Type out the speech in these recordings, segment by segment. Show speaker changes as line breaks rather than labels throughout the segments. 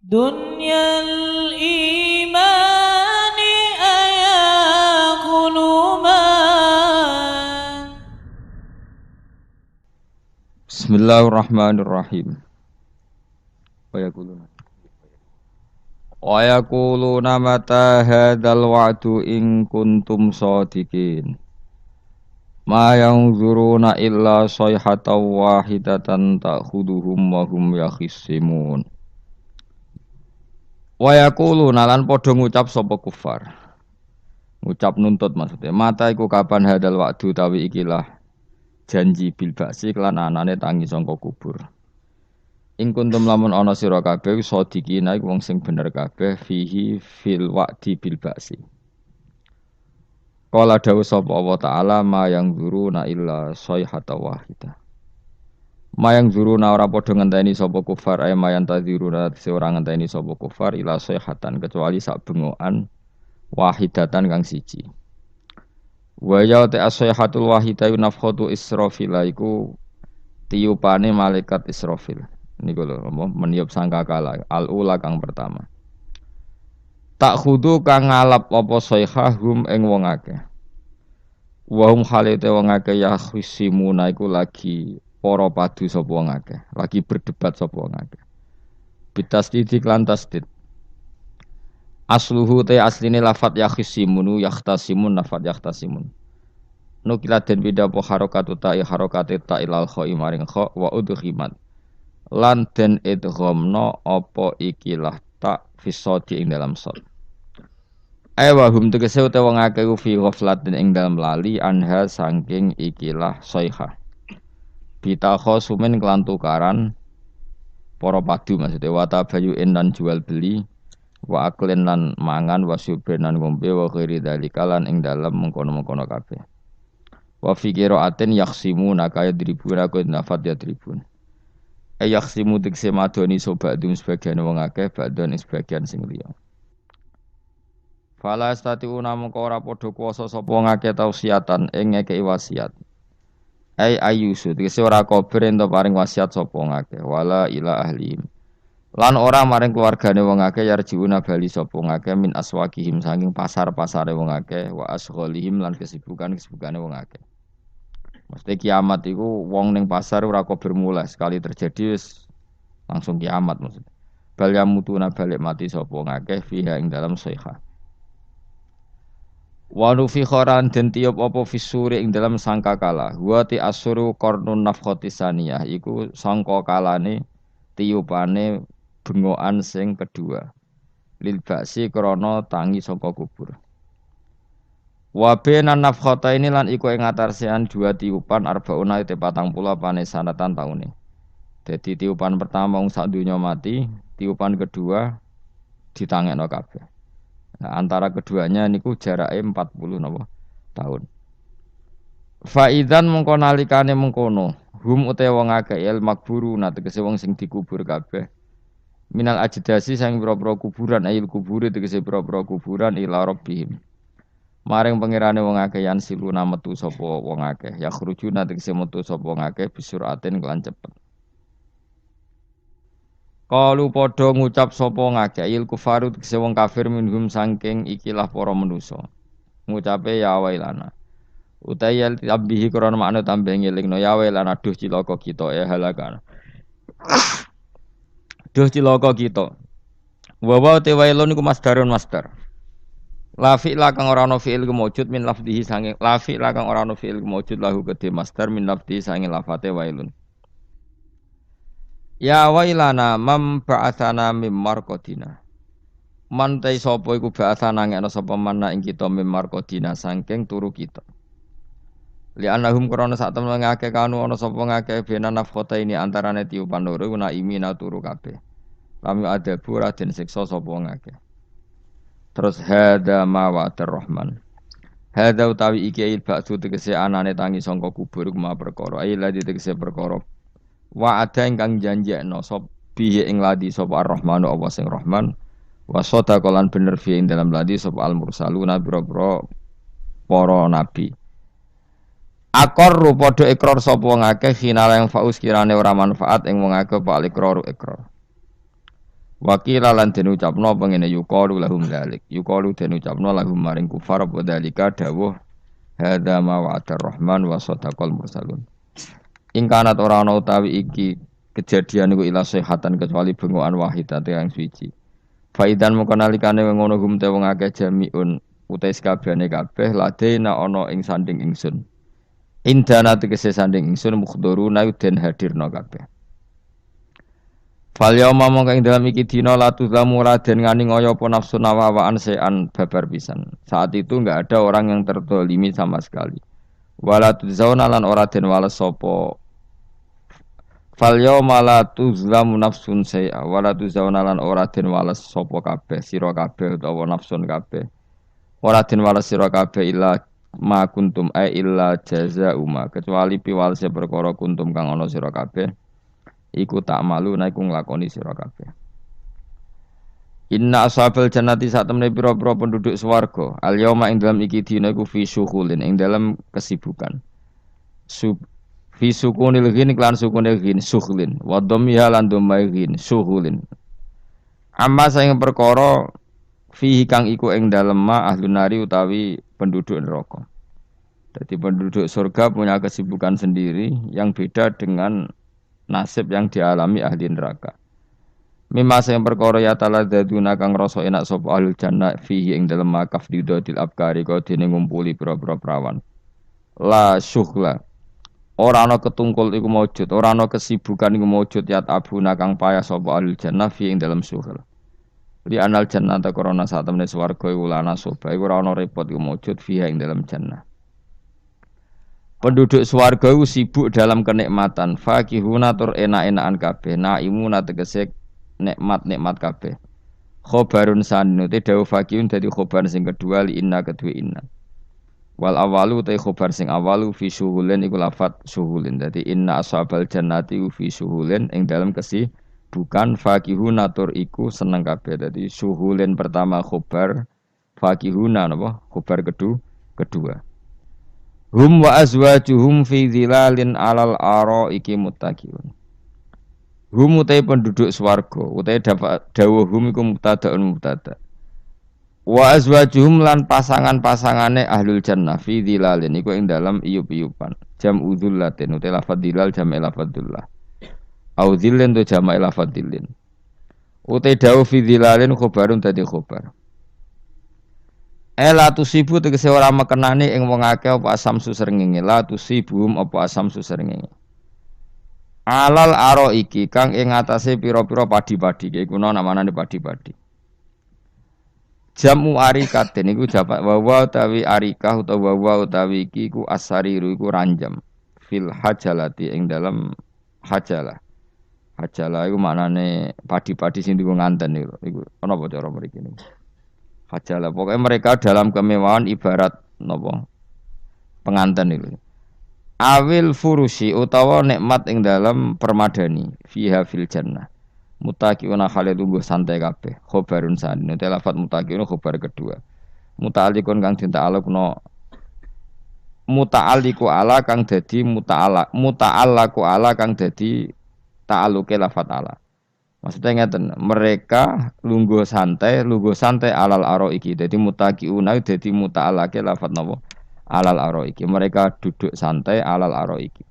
دنيا الإيمان أياكل ما
Bismillahirrahmanirrahim. Wa yaquluna mata hadzal wa'du in kuntum shadiqin. Ma yanzuruna illa sayhatan wahidatan ta'khuduhum wa hum yakhisimun. Wa yaquluna lan padha ngucap sapa kufar. Ngucap nuntut maksudnya. Mata iku kapan hadzal wa'du tawi ikilah janji bil ba'si lan anane tangi sangka kubur. Ing kuntum lamun ana sira kabeh sadikina iku wong sing bener kabeh fihi fil wa'di bil ba'si. Qala dawu sapa Allah taala ma yang zuruna illa sayhata wahidah. Ma yang zuruna ora padha ngenteni sapa kufar ay mayan tadziruna ora ngenteni sapa kufar ila sayhatan kecuali sak bengokan wahidatan kang siji. Wa ya ta sayhatul wahidah nafkhatu israfil iku tiupane malaikat Israfil. Niku lho meniup sangkakala al-ula kang pertama. Tak khudu kang ngalap apa sayhahum ing wong akeh. Wa hum khalite wong akeh ya khusimuna iku lagi para padu sapa wong akeh, lagi berdebat sapa wong akeh. Bitasdid lan tasdid. Asluhu te asline lafat ya khusimunu yahtasimun lafat yahtasimun. Nukilat den bida po harokatu ta'i harokate ta'ilal kha'i maring kha' wa udhimat lan den idghamna apa ikilah tak fisodi ing dalam sod. Wa hum tegese utawa wong akeh fi ghaflatin ing dalam lali anha saking ikilah sayha. Bita khosumen kelan tukaran para padu maksudnya wa tabayu'in lan jual beli wa aklen lan mangan wa subrenan ngombe wa khairi dalika lan ing dalam mengkono-mengkono kabeh. Wa fi qira'atin yakhsimuna kaya dribuna ku nafat ya tribun. Yakhsimu tikse madoni sobadum sebagian wong akeh badon sebagian sing liya. Fala statiuna mengko ora padha kuwasa sapa wong akeh tausiatan ing ngekeki wasiat. Ayusu tikse ora kober ento paring wasiat sapa wong akeh wala ila ahlihim. Lan ora maring keluargane wong akeh yarjiuna bali sapa wong akeh min aswaqihim saking pasar-pasare wong akeh wa asghalihim lan kesibukan-kesibukane wong akeh. Mesti kiamat itu wong ning pasar ora kok bermulai sekali terjadi wis langsung kiamat maksud. Bal yamutuna balik mati sapa ngakeh fiha ing dalam sayha. Wa nufi kharan den tiup apa fisuri ing dalam sangkakala. Wa ti asuru qarnun nafkhati saniyah iku sangkakalane tiupane bengokan sing kedua. Lil ba'si krana tangi saka kubur. Wa bena nafkhata ini lan iku ing atarsian dua tiupan arbauna te 40 panesanatan taune. Dadi tiupan pertama wong sak donya mati, tiupan kedua ditangekno kabeh. Nah, antara keduanya niku jarake 40 napa tahun. Faidan mengko nalikane mengkono, hum utawa wong akeh il makburuna tegese wong sing dikubur kabeh. Minal ajdasi sang pira-pira kuburan ayil kubure tegese pira-pira kuburan ila rabbihim. Maring pengirane wong akeh yan siluna metu sapa wong akeh ya khrujuna tegese metu sapa wong akeh bisuratin kelan cepet. Kalu padha ngucap sapa wong akeh il kufaru tegese wong kafir minhum saking ikilah para manusa. Ngucape ya wailana. Utayal tambihi krana makna tambah ngelingno ya wailana duh cilaka kita halakan. Duh cilaka kita. Wa te wailun iku masdarun masdar. La fi'la kang ora ana fi'il kemujud min lafdhihi sange la fi'la kang ora ana fi'il kemujud lahu kedhe masdar min lafdhihi sange lafate wailun. Ya wailana mam ba'atsana mim marqadina. Man ta sapa iku ba'atsana ngene sapa manna ing kita mim marqadina saking turu kita. Li annahum krana sak temen ngake kanu ana sapa ngake bena nafkhota ini antarane tiupan loro guna imina turu kabeh. Lam adabu ra den siksa sapa ngake. Terus hada ma wa'atir rahman. Hada utawi iki il ba'su tegese anane tangi sangka kubur kuma perkara. Ai ladi tegese perkara. Wa'ada ingkang janjekno sop bihi ing ladi sapa ar-rahmanu apa sing rahman. Wa sadaqalan bener fi ing dalam ladi sapa al-mursaluna biro-biro para nabi. Aqarru padha ikrar sapa wong akeh khina yang faus kirane ora manfaat ing wong akeh pak ikrar ikrar. Wakila lan den ucapno pengene yuqalu lahum dzalik. Yuqalu den ucapno lahum maring kufar apa dzalika dawuh hadza ma wa'ada rahman wa sadaqal mursalun. Ing kanat ora ana utawi iki kejadian iku ila sehatan kecuali bengokan wahidate yang suci. Faidan moko nalikane ngono gum te wong akeh jamiun utais kabehane kabeh ladena ana ing sanding ingsun. Indana tegese sanding ingsun mukhduruna den hadirna kabeh. Fal yauma mongko ing dalam iki dina la tuzamu raden ngani ngoyo apa nafsu nawawaan sean babar pisan. Saat itu enggak ada orang yang tertolimi sama sekali. Wala tuzzauna lan ora den wales sapa. Fal yauma la tuzlamu nafsun say'a wala tuzzauna lan ora den wales sapa kabeh sira kabeh utawa nafsun kabeh. Ora den wales sira kabeh illa ma kuntum illa jazaa'uma kecuali piwalese perkara kuntum kang ana sira kabeh. Iku tak malu naiku nglakoni sira kabeh. Inna ashabal jannati sak temne pira-pira penduduk swarga al yauma ing dalam iki dina iku fi syughulin ing dalam kesibukan. Fi sukunil ghin lan sukunil ghin syughlin wa dhammiha lan dhammai ghin syughulin. Amma saing perkara fihi kang iku ing dalem ma ahlun nari utawi penduduk neraka. Jadi penduduk surga punya kesibukan sendiri yang beda dengan nasib yang dialami ahli neraka. Mimma sing perkara ya taladaduna kang rasa enak sapa ahli jannah fihi ing dalem makaf didatil abkari kok dene ngumpuli pira-pira prawan. La syughla. Ora ana ketungkul iku maujud, ora ana kesibukan iku maujud ya abuna kang payah sapa ahli jannah fihi ing dalem syughla. Li anal jannah ta korona sak temene swarga iku lana soba iku ora ana repot iku maujud fihi ing dalem jannah. Penduduk swarga itu sibuk dalam kenikmatan. Fakihuna tur enak-enakan kabeh. Naimuna tegese nikmat-nikmat kabeh. Khobarun sanu te dawuh fakihun dadi khobar sing kedua li inna kedua inna. Wal awalu te khobar sing awalu fi syuhulin iku lafat syuhulin. Dadi inna ashabal jannati fi syuhulin ing dalam kesibukan fakihuna tur iku seneng kabeh. Dadi syuhulin pertama khobar fakihuna napa? Khobar kedua. Hum wa azwajuhum fi dhilalin alal araiki muttaqiyun. Hum utai penduduk swarga, utai dawuh hum iku mubtadaun mubtada. Wa azwajuhum lan pasangan-pasangane ahlul jannah fi dhilalin iku ing dalam iyup-iyupan. Jam udzullatin utai lafadz dhilal jam' lafadzullah. Au dhillin tu jam' lafadzillin. Utai dawuh fi dhilalin khobarun dadi khobar. La tusibu tegese ora mekenani ing wong akeh apa asam susrengenge la tusibum apa asam susrengenge alal aro iki kang ing atase pira-pira padi-padi iku ana namane padi-padi jamu arikaten iku japak wawa utawi arikah utawa wawa utawi iki iku asariru iku ranjam fil hajalati ing dalam hajalah iku maknane padi-padi sing dienggo nganten iku ana apa cara mriki niku hajalah pokoknya mereka dalam kemewahan ibarat napa pengantin itu. Awil furusi utawa nikmat ing dalam permadani fiha fil jannah. Mutaqiuna khale tunggu santai kabeh. Khobarun sanin te lafat mutaqiuna khobar kedua. Muta'alliqun kang dita'alluqno muta'alliqu ala kang dadi muta'allaqu ala kang dadi ta'alluqe lafat ala. Maksudnya ngeten, mereka lungguh santai alal aro iki. Jadi mutaqiuna dadi muta'allaqe lafat napa? Alal aro iki. Mereka duduk santai alal aro iki.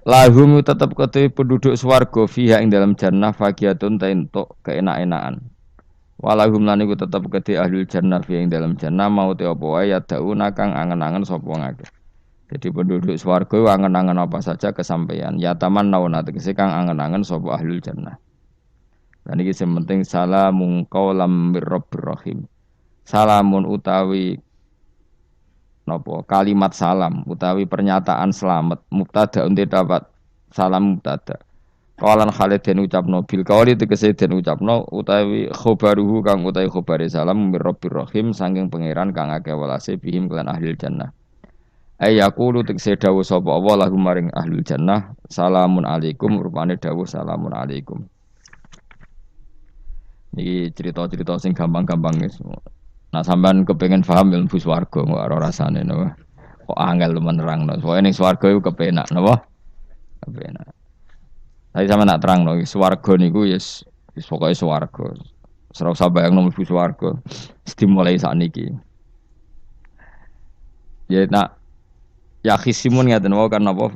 Lahum tetap kedue penduduk swarga fiha ing dalam jannah faqiatun ta entuk keenak-enakan. Walahum lan iku tetep kedue ahlul jannah fiha ing dalam jannah mau te apa wae ya dauna kang angen-angen sapa ngake. Jadi penduduk swarga angen-angen apa saja kesampaian. Ya taman nauna tegese kang angen-angen sapa ahlul jannah. Dan iki sing penting salamun qaulam mir-rabbir rahim. Salamun utawi napa kalimat salam utawi pernyataan selamat mubtada unte dapat salam mubtada. Qalan Khalid den ucapno bil qauli tegese den ucapno utawi khobaruhu kang utawi khobare salam mir-rabbir rahim saking pangeran kang akeh welase bihim kelan ahlul jannah. Ayaqulu tegese dawuh sapa Allah lahum maring ahlul jannah salamun alaikum rupane dawuh salamun alaikum. Iki cerita-cerita sing gampang-gampang wis. Nah sampean kepengin paham ilmu swarga kok ora rasane napa. Kok angel menerangno. Pokoke ning swarga iku kepenak napa? Kepenak. Tapi sampean nak terangno swarga niku yes Pokoke swarga. Ora usah bayangno mlebu swarga. Dimulai sakniki. Ya nak ya khisimun ngaten wae kan apa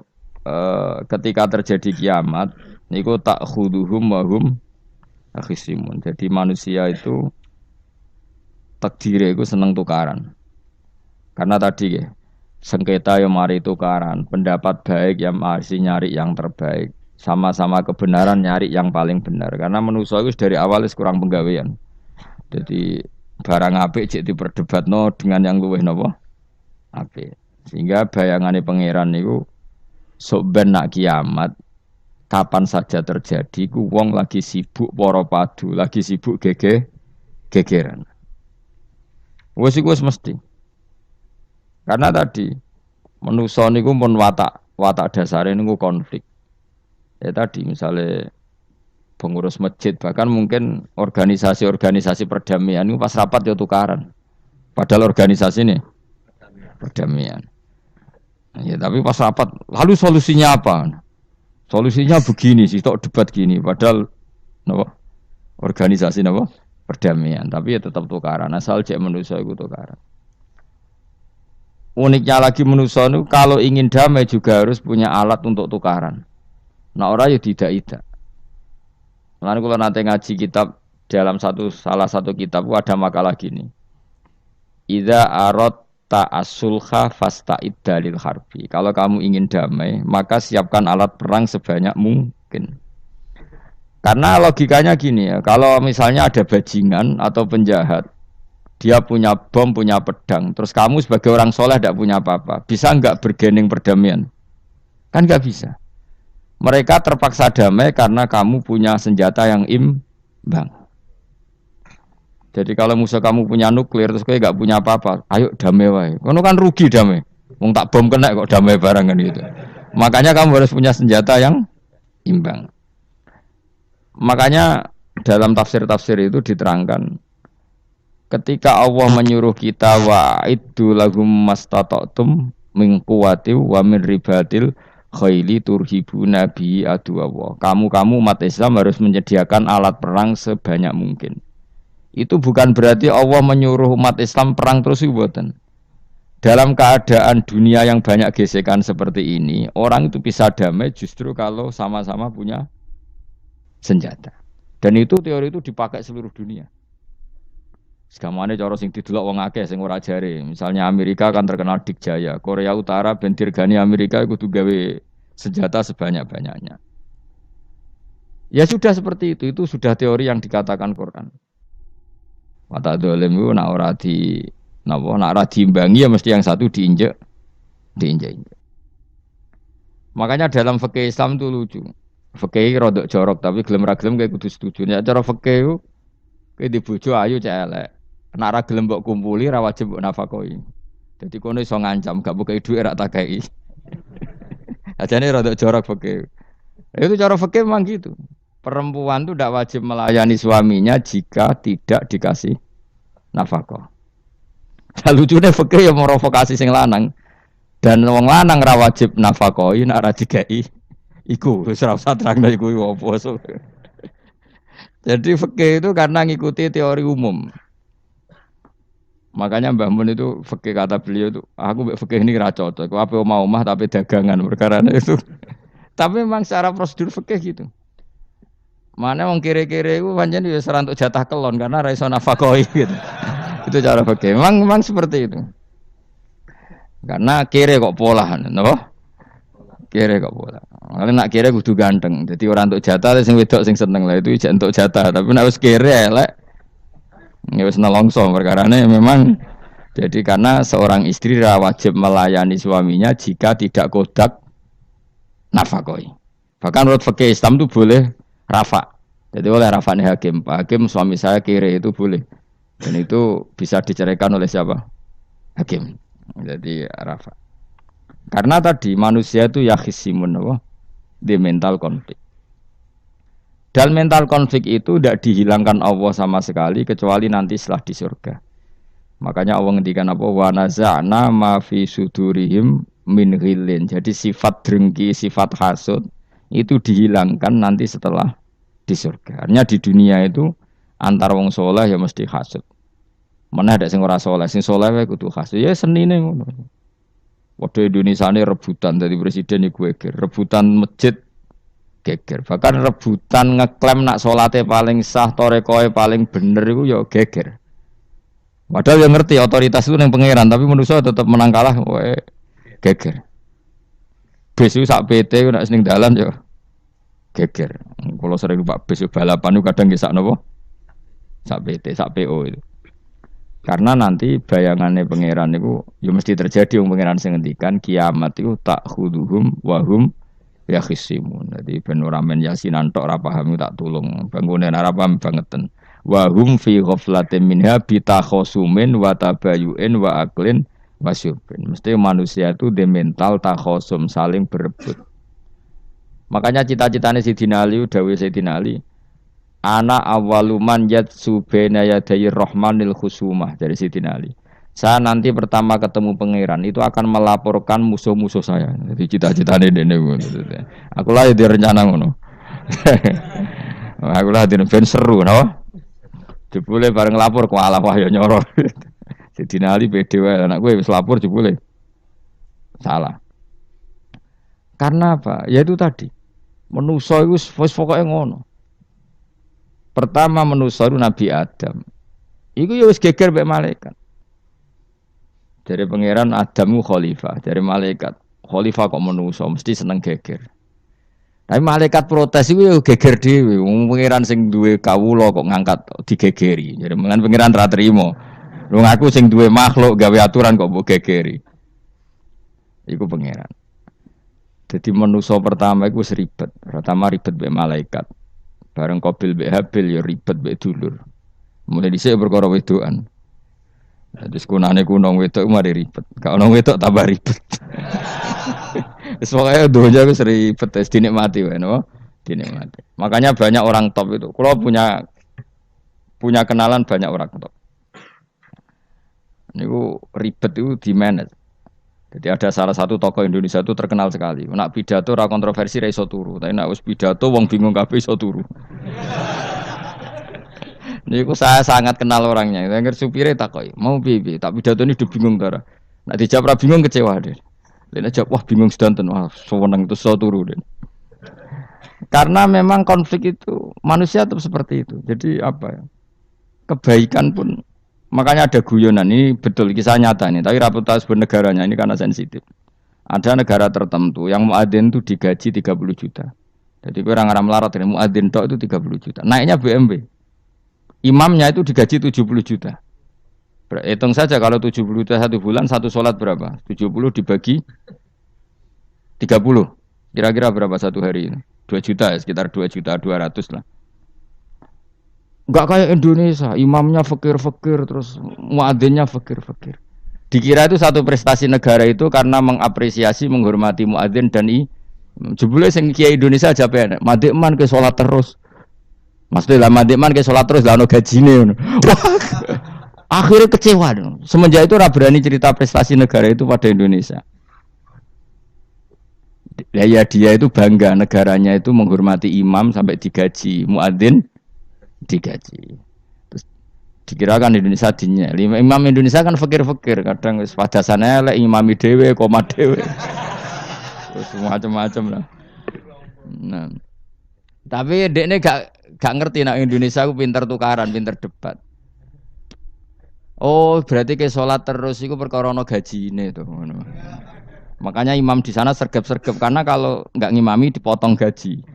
ketika terjadi kiamat niku tak khuduhum wa hum khisimun. Jadi manusia itu takdire iku seneng tukaran. Karena tadi ya, sengketa yang mari tukaran, pendapat baik yang masih nyari yang terbaik, sama-sama kebenaran nyari yang paling benar. Karena manusia itu dari awal kurang penggawean. Jadi barang apik cek diperdebatno dengan yang luwih napa? Apik. Sehingga bayangane pangeran niku sok ben nak kiamat kapan saja terjadi ku wong lagi sibuk para padu, lagi sibuk gegeran. Wes iku wis mesti. Karena tadi manusa niku pun watak dasare niku konflik. Ya tadi misalnya pengurus masjid bahkan mungkin organisasi-organisasi perdamaian itu pas rapat ya tukaran. Padahal organisasi ini perdamaian. Ya tapi pas rapat lalu solusinya apa? Solusinya begini sih, tok debat gini. Padahal napa? Organisasi napa? Perdamaian. Tapi ya tetap tukaran. Asal cek manusia itu tukaran. Uniknya lagi manusia itu kalau ingin damai juga harus punya alat untuk tukaran. Nah orang ya tidak. Lalu kalau nanti ngaji kitab dalam salah satu kitab ada makalah gini. Idza aradta as-sulha fasta'id dalil harbi. Kalau kamu ingin damai, maka siapkan alat perang sebanyak mungkin. Karena logikanya gini ya, kalau misalnya ada bajingan atau penjahat, dia punya bom, punya pedang, terus kamu sebagai orang soleh tidak punya apa-apa, bisa nggak bergening perdamaian? Kan nggak bisa. Mereka terpaksa damai karena kamu punya senjata yang imbang. Jadi kalau musuh kamu punya nuklir terus kayak nggak punya apa-apa, ayo damai wae. Kamu kan rugi damai. Wong tak bom kena kok damai barang kan gitu. Makanya kamu harus punya senjata yang imbang. Makanya dalam tafsir-tafsir itu diterangkan ketika Allah menyuruh kita wa'iddu lahum mastata'tum min quwwati wa min ribatil khaili turhibu nabi aduwallah. Kamu umat Islam harus menyediakan alat perang sebanyak mungkin. Itu bukan berarti Allah menyuruh umat Islam perang terus mboten. Dalam keadaan dunia yang banyak gesekan seperti ini, orang itu bisa damai justru kalau sama-sama punya senjata. Dan itu teori itu dipakai seluruh dunia. Segamane cara sing didelok wong akeh sing ora jare. Misalnya Amerika kan terkenal dikjaya, Korea Utara ben dirgani Amerika kudu gawe senjata sebanyak-banyaknya. Ya sudah seperti itu sudah teori yang dikatakan Quran. Mata dolim itu nak ora diimbangi ya mesti yang satu diinjek. Makanya dalam fikih Islam itu lucu. Fikih rodok jorok tapi gelem ra gelem kayak kudu setuju. Nek cara fikih itu kayak di bojo ayu cek elek. Nek ra gelem mbok kumpuli ra wajib mbok nafakoi. Dadi kono iso ngancam gak buka dhuwit ra tak kei. Ajane rodok jorok fikih. Itu cara fikih memang gitu. Perempuan itu tidak wajib melayani suaminya jika tidak dikasih nafkah. Nah, lucunya fikih yang merovokasi sing lanang dan wong lanang ra wajib nafkahi nek ra dikai iku wis ora usah terangno iku opo. Jadi fikih itu karena ngikuti teori umum. Makanya Mbah Mun itu fikih kata beliau itu aku mbek fikih ini ra cocok. Aku ape omah tapi dagangan perkara itu. Tapi memang secara prosedur fikih gitu. Mana wong kere-kere itu pancen wis ora entuk jatah kelon karena ra iso nafkahi gitu. Itu cara fikih. Memang seperti itu. Karena kere kok pola, napa? Kere kok pola. Kalau nak kere kudu ganteng. Jadi orang entuk jatah sing wedok sing seneng lah itu ijek entuk jatah. Tapi nek wis kere elek ya wis nelongso perkarane memang jadi karena seorang istri wajib melayani suaminya jika tidak kodak nafkahi. Bahkan menurut fikih Islam itu boleh rafa. Jadi oleh rafane hakim. Pak Hakim suami saya kere itu boleh. Dan itu bisa diceraikan oleh siapa? Hakim. Jadi rafa. Karena tadi manusia itu yakhisimun di mental konflik. Dan mental konflik itu tidak dihilangkan Allah sama sekali kecuali nanti setelah di surga. Makanya Allah ngendikan apa? Wa naza'na ma fi sudurihim min ghillin. Jadi sifat drengki, sifat hasud itu dihilangkan nanti setelah di di surga. Artinya di dunia itu antar wong soleh ya mesti hasud. Mana ada sing ora soleh, sing soleh wae kudu hasud. Ya senine ngono. Waduh Indonesia ini rebutan dari presiden iku geger, rebutan masjid geger. Bahkan rebutan ngeklaim nak salate paling sah, torekoe paling bener iku ya geger. Padahal yang ngerti otoritas itu yang pangeran, tapi manusia tetap menang kalah, wae geger. Bis itu sak PT nak seneng dalan ya geger. Kalau sering Pak bis balapan itu kadang nggih sak napa? Sak PT, sak PO itu. Karena nanti bayangannya pangeran itu ya mesti terjadi yang pangeran sing ngendikan kiamat itu tak khuduhum wahum ya khisimun. Jadi ben ora men yasinan tok ora paham tak tulung. Bangunan ora paham bangeten. Wahum fi ghaflatin minha bitakhosumin wa tabayuin wa aklin wasyubin. Mesti manusia itu de mental takhosum saling berebut. Makanya cita-citanya Sayyidina Ali dawuh Sayyidina Ali ana awaluman yatsu baina yadayi rahmanil khusumah dari Sayyidina Ali. Saya nanti pertama ketemu pangeran itu akan melaporkan musuh-musuh saya. Jadi cita-citane dene ngono. Aku lah di rencana ngono. Aku lah di ben seru no. Jebule bareng lapor kok alah wah ya nyoro. Sayyidina Ali pede wae anak gue wis lapor jebule. Salah. Karena apa? Ya itu tadi. Manusa iku wis pokoke ngono. Pertama manusia itu Nabi Adam. Iku ya wis geger mbek malaikat. Dari pangeran Adam ku khalifah, dari malaikat khalifah kok manusia mesti seneng geger. Tapi malaikat protes iku ya geger dhewe. Wong pangeran sing duwe kawula kok ngangkat digegeri. Jadi mengan pangeran ra trimo. Lu ngaku sing duwe makhluk gawe aturan kok mbok gegeri. Iku pangeran. Jadi manusia pertama iku ribet. Pertama ribet mbek malaikat. Bareng Qabil mbek Habil ya ribet mbek dulur. Mulai dhisik perkara wedokan. Terus kunane kunong wedok mari ribet. Gak ono wedok tambah ribet. Wis pokoke donya wis ribet wis dinikmati wae no. Dinikmati. Makanya banyak orang top itu. Kalau punya kenalan banyak orang top. Niku ribet itu di manage. Jadi ada salah satu tokoh Indonesia itu terkenal sekali. Nak pidato ra kontroversi ra iso turu, tapi nak wis pidato wong bingung kabeh iso turu. Niku saya sangat kenal orangnya. Dengar supire takoki, "Mau piye? Tak pidato ini udah bingung ta." Nak dijawab ra bingung kecewa deh. Lene jawab wah bingung sedanten, wah seneng itu iso turu deh. Karena memang konflik itu manusia tetap seperti itu. Jadi apa ya? Kebaikan pun makanya ada guyonan ini betul kisah nyata ini, tapi reputasi bernegaranya ini karena sensitif. Ada negara tertentu yang muadzin itu digaji 30 juta. Jadi orang Arab melarat ini muadzin tok itu 30 juta. Naiknya BMW. Imamnya itu digaji 70 juta. Hitung saja kalau 70 juta satu bulan satu sholat berapa? 70 dibagi 30. Kira-kira berapa satu hari ini? 2 juta ya, sekitar 2 juta 200 lah. Enggak kayak Indonesia, imamnya fakir-fakir terus muadzinnya fakir-fakir. Dikira itu satu prestasi negara itu karena mengapresiasi, menghormati muadzin dan jebule sing kiai Indonesia aja penak. Madikman ke salat terus. Maksudnya lah madikman ke salat terus lah ono gajine ngono. Akhirnya kecewa dong. Semenjak itu ora berani cerita prestasi negara itu pada Indonesia. Ya dia itu bangga negaranya itu menghormati imam sampai digaji, muadzin digaji. Terus dikirakan Indonesia dinya. Imam Indonesia kan fakir-fakir, kadang wis padasane elek imami dhewe, koma dhewe. Terus macam-macam lah. Nah. Tapi dekne gak ngerti nek Indonesia ku pinter tukaran, pinter debat. Oh, berarti ke salat terus iku perkara ana gajine to ngono. Makanya imam di sana sergap-sergap karena kalau enggak ngimami dipotong gaji.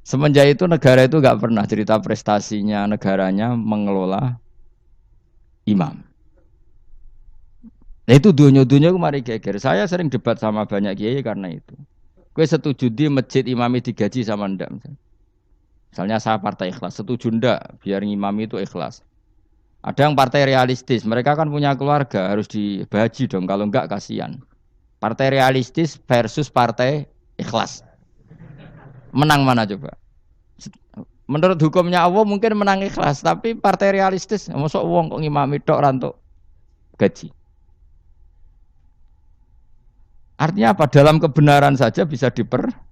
Semenjak itu negara itu enggak pernah cerita prestasinya negaranya mengelola imam. Nah itu dunia-dunia kemarin geger. Saya sering debat sama banyak kiai karena itu. Gue setuju di masjid imami digaji sama ndak. Misalnya saya partai ikhlas, setuju ndak biar ngimami itu ikhlas. Ada yang partai realistis, mereka kan punya keluarga harus dibaji dong, kalau enggak kasihan. Partai realistis versus partai ikhlas. Menang mana coba? Menurut hukumnya Allah mungkin menang ikhlas, tapi partai realistis, mosok wong kok ngimami tok rantuk gaji. Artinya apa? Dalam kebenaran saja bisa diperdebatkan.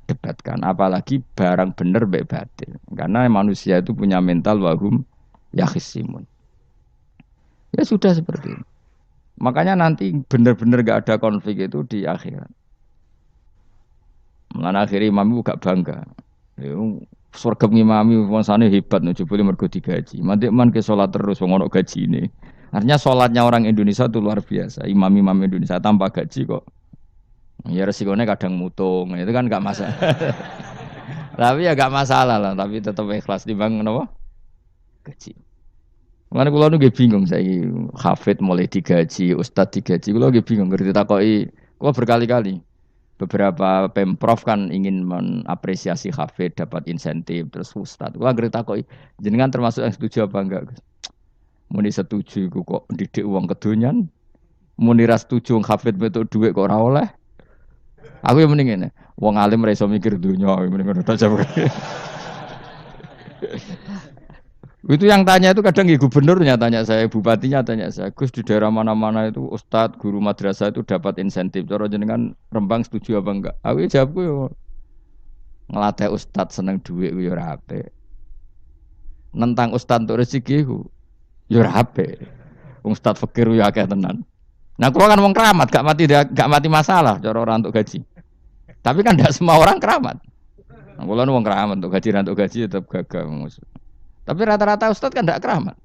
debatkan, apalagi barang bener mbek batil. Karena manusia itu punya mental wahum yakhisimun. Ya sudah seperti itu. Makanya nanti benar-benar gak ada konflik itu di akhirat. Mulane akhirnya imam itu gak bangga. Ya, surga ngimami wangsane hebat nih, jebule mergo digaji. Mantik man ke salat terus wong ono gaji ini. Artinya sholatnya orang Indonesia itu luar biasa. Imam-imam Indonesia tanpa gaji kok. Ya resikonya kadang mutung, itu kan gak masalah. Tapi ya gak masalah lah, tapi tetap ikhlas dibangun apa? Gaji. Mana kulo nu bingung saya hafid mulai digaji, ustad digaji, kulo bingung ngerti takoki. Kulo berkali-kali beberapa pemprov kan ingin mengapresiasi hafid dapat insentif terus ustad. Kulo ngerti takoki jenengan termasuk yang setuju apa enggak? Muni setuju kok didik uang kedonyan. Muni ra setuju hafid metu dhuwit kok ora oleh. Aku yang mending ini, wong alim ra iso mikir dunya, mending ngono ta. Itu yang tanya itu kadang gubernurnya tanya saya, bupatinya tanya saya, Gus di daerah mana-mana itu ustadz, guru madrasah itu dapat insentif. Cara jenengan Rembang setuju apa enggak? Aku jawabku yo ngelatih ustadz seneng duit yo ora apik. Nentang ustadz untuk rezeki ku yo ora apik. Wong ustadz fakir yo akeh tenan. Nah, kalau kan wong keramat gak mati masalah cara orang untuk gaji. Tapi kan tidak semua orang keramat. Nah, kalau wong keramat untuk gaji tetap gagal. Tapi rata-rata ustadz kan tidak keramat.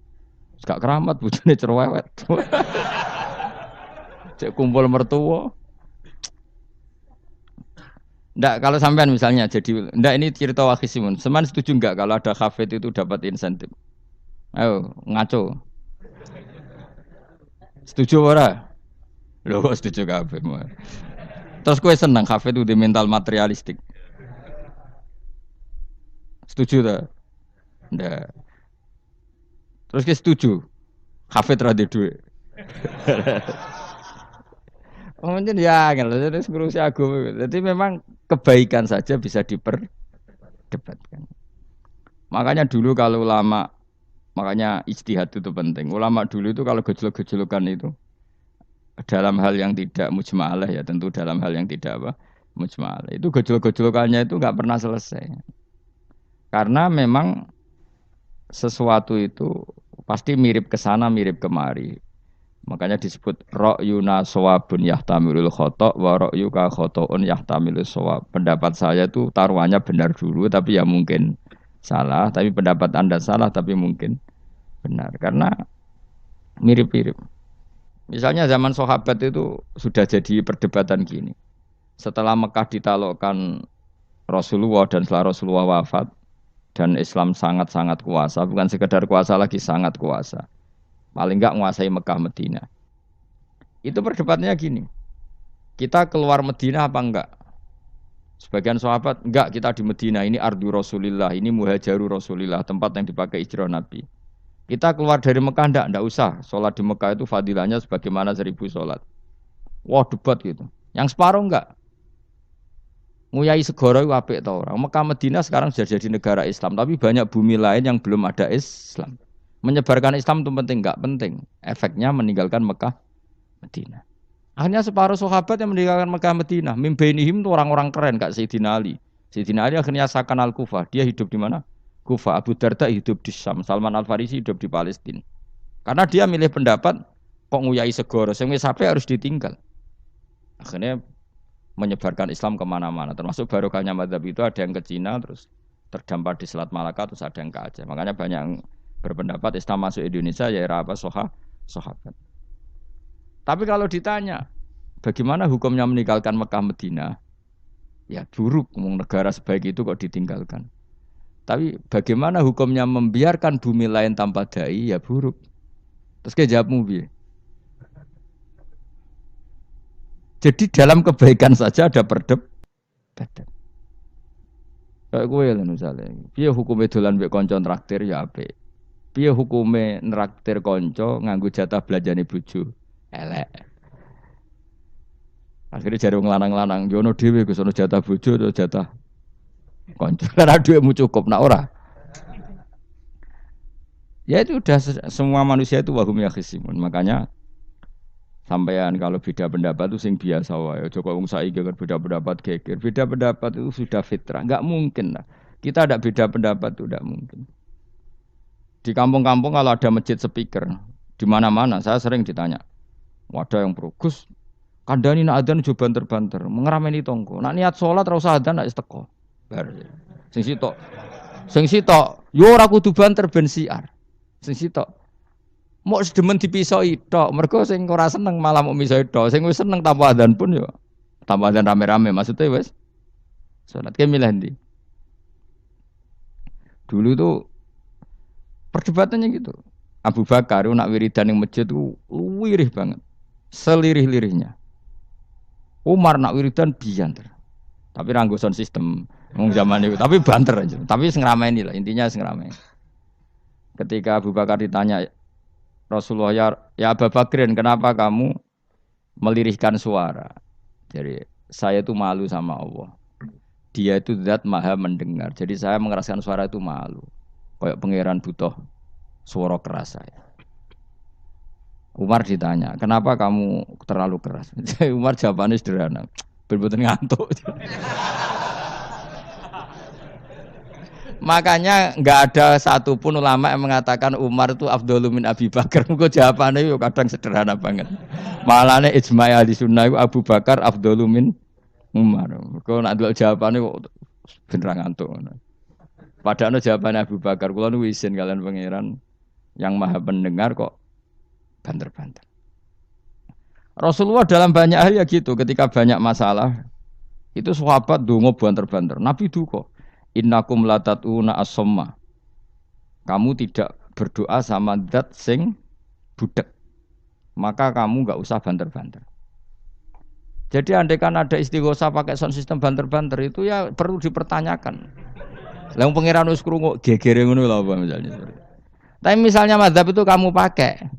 Gak keramat bojone cerewet. Cek kumpul mertua. Ndak kalau sampean misalnya jadi ndak ini cerita Wakhisimun. Seman setuju enggak kalau ada hafid itu dapat insentif? Ayo ngaco. Setuju ora? Lho kok setuju kabeh. Terus kowe seneng hafid itu di mental materialistik. Setuju tak? Ndak. Terus kowe setuju? Hafid ra duwe. Mungkin ya, jadi ngurusi agama. Jadi memang kebaikan saja bisa diperdebatkan. Makanya dulu kalau ulama, makanya ijtihad itu penting. Ulama dulu itu kalau gejolak-gejolokan itu dalam hal yang tidak mujma'alah ya, tentu dalam hal yang tidak apa mujma'alah. Itu gejolak-gejolokannya itu nggak pernah selesai. Karena memang sesuatu itu pasti mirip ke sana, mirip kemari. Makanya disebut ra'yuna shawabun yahtamilul khata' wa ra'yuka khata'un yahtamilus shawab. Pendapat saya itu taruhannya benar dulu tapi ya mungkin salah, tapi pendapat Anda salah tapi mungkin benar karena mirip-mirip. Misalnya zaman sahabat itu sudah jadi perdebatan gini. Setelah Mekah ditaklukkan Rasulullah dan setelah Rasulullah wafat dan Islam sangat-sangat kuasa, bukan sekedar kuasa lagi sangat kuasa. Paling enggak menguasai Mekah Madinah. Itu perdebatannya gini. Kita keluar Madinah apa enggak? Sebagian sahabat, enggak, kita di Madinah, ini ardu Rasulillah, ini muhajaru Rasulillah, tempat yang dipakai hijrah Nabi. Kita keluar dari Mekah enggak usah. Sholat di Mekah itu fadilahnya sebagaimana 1000 sholat. Wah, debat gitu. Yang separuh enggak. Nguyai segoro itu apik tau orang. Mekah Madinah sekarang sudah jadi negara Islam, tapi banyak bumi lain yang belum ada Islam. Menyebarkan Islam itu penting, enggak penting. Efeknya meninggalkan Mekah, Madinah. Akhirnya separuh sahabat yang meninggalkan Mekah, Madinah. Mimbenihim itu orang-orang keren, Kak Sayyidina Ali. Sayyidina Ali akhirnya sakan Al-Kufah. Dia hidup di mana? Kufah. Abu Darda hidup di Syam. Salman Al-Farisi hidup di Palestina. Karena dia milih pendapat, kok nguyai segoro, sing wis sampai harus ditinggal. Akhirnya menyebarkan Islam kemana-mana. Termasuk barokahnya mazhab itu ada yang ke Cina, terus terdampar di Selat Malaka, terus ada yang ke Aceh. Makanya banyak yang berpendapat Islam masuk Indonesia ya era apa sahabat. Tapi kalau ditanya bagaimana hukumnya meninggalkan Mekah Madinah, ya buruk. Negara sebaik itu kok ditinggalkan. Tapi bagaimana hukumnya membiarkan bumi lain tanpa dai, ya buruk. Terus kayak jawabmu piye? Jadi dalam kebaikan saja ada perdebatan. Kayak gue lah misalnya, piye hukumnya dolan mbek kanca traktir ya apik. Piye hukume nraktir kanca nganggo jatah belanjane bojo? Elek. Akhirnya jare wong lanang-lanang, yo ono dhewe Gus ono jatah bojo atau jatah kanca. Karena duitmu cukup nak ora. Ya itu udah semua manusia itu wahum yakhisimun. Makanya Sampean kalau beda pendapat itu sing biasa wae. Aja kok wong saiki kan beda pendapat geger. Beda pendapat itu sudah fitrah. Enggak mungkin lah. Kita ada beda pendapat itu enggak mungkin. Di kampung-kampung kalau ada masjid speaker di mana-mana saya sering ditanya. Wadah yang progus kandhani nak adzan jo banter-banter, mengerameni tonggo. Nak niat salat ora usah adzan nak wis teko. Bar. Sing sitok. Sing sitok yo ora kudu banter ben siar. Sing sitok mau sedemen dipisoi tok, mergo sing ora seneng malah mau misoi tok, sing wis seneng tanpa adzan pun yo tanpa adzan rame-rame maksudnya wis salat ke milih ndi. Dulu tuh perdebatannya gitu. Abu Bakar nak wiridan ning masjid tuh wirih banget. Selirih-lirihnya. Umar nak wiridan bianter. Tapi ra nggo sound system wong zaman itu, tapi banter aja. Tapi sing ngrameni lah, intinya sing ngrameni. Ketika Abu Bakar ditanya Rasulullah ya Abu Bakrin, kenapa kamu melirihkan suara? Jadi saya itu malu sama Allah. Dia itu zat maha mendengar. Jadi saya mengeraskan suara itu malu. Kayak pangeran butuh suara keras saya. Umar ditanya, kenapa kamu terlalu keras? Umar jawabannya sederhana. Bener-bener ngantuk. Makanya enggak ada satupun ulama yang mengatakan Umar itu afdhalu min Abi Bakar. Kok jawabannya yo kadang sederhana banget. Malahnya ijma' ahli sunnah itu Abu Bakar afdhalu min Umar. Kok nak delok jawabane kok bener ngantuk. Padahal jawabannya Abu Bakar, kula nu isin kalian pangeran yang maha pendengar kok banter-banter. Rasulullah dalam banyak hal ya gitu, ketika banyak masalah itu sahabat donga banter-banter. Nabi duka. Innakum latatuna as-somma. Kamu tidak berdoa sama zat sing budek. Maka kamu enggak usah banter-banter. Jadi andaikan ada istighosah pakai sound system banter-banter itu ya perlu dipertanyakan. Lah wong pangeran wis krungu gegere ngono lho apa misalnya. Tapi misalnya mazhab itu kamu pakai.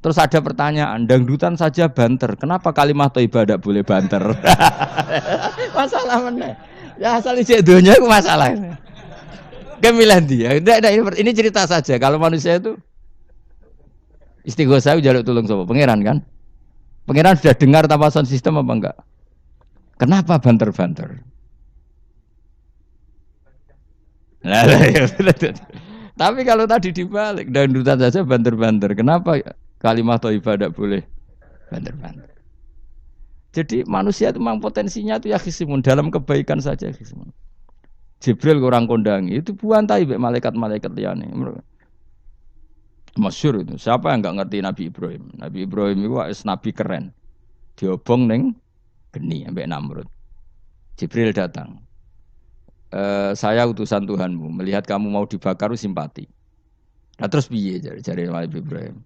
Terus ada pertanyaan, dangdutan saja banter. Kenapa kalimat thayyibah tidak boleh banter? Masalah mana? Ya asal ijek donya itu masalah. Kemilah dia. Ini cerita saja. Kalau manusia itu istighosah jaluk tulung sapa? Pangeran kan? Pangeran sudah dengar tanpa sound system apa enggak? Kenapa banter-banter? Tapi kalau tadi dibalik, dangdutan saja banter-banter. Kenapa kalimat thayyibah tidak boleh banter-banter? Jadi manusia itu memang potensinya itu ya khisimun, dalam kebaikan saja khisimun. Jibril orang kondangi itu buantai malaikat-malaikat liyane. Masyhur itu. Siapa yang enggak ngerti Nabi Ibrahim? Nabi Ibrahim itu nabi keren. Diobong ning geni ambek Namrud. Jibril datang. Saya utusan Tuhanmu, melihat kamu mau dibakar simpati. Nah terus piye jare Nabi Ibrahim?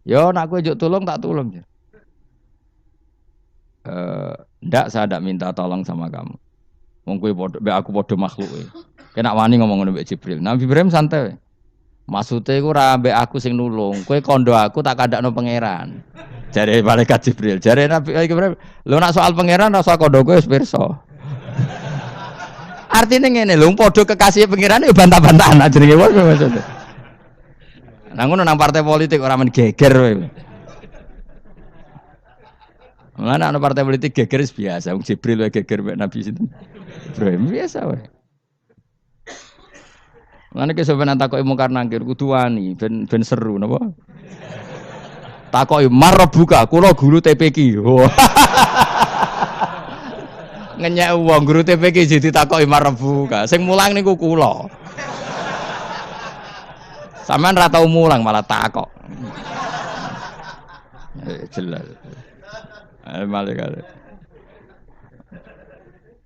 Yo nak kowe njuk tolong tak tolong. Ndak, saya ndak minta tolong sama kamu. Wong kowe padha aku padha makhluk e. Kena wani ngomong ngono mbek Jibril. Nabi Ibrahim santai. Maksude iku ora mbek aku sing nulung. Kowe kondo aku tak kandakno pangeran. Jare malaikat Jibril. Jare Nabi Ibrahim, lho nak soal pangeran rasa kondo kowe wis pirsa. Artine ngene lho, padha kekasih pangeran yo bantah-bantahan jenenge wae maksudnya. Nah ngono nang partai politik ora men geger kowe. Mana ana partai politik geger biasa, wong Jibril wae geger mek Nabi sinten. Ibrahim biasa wae. Ngene ki sampeyan takoki mungkar nangkir kudu wani ben seru napa? Takoki marbuka, kula guru TPQ. Ngenyek wong guru TPQ jadi takoki marbuka. Sing mulang niku kula. Sampeyan ra tau mulang malah takok. Jelas. Malaikat.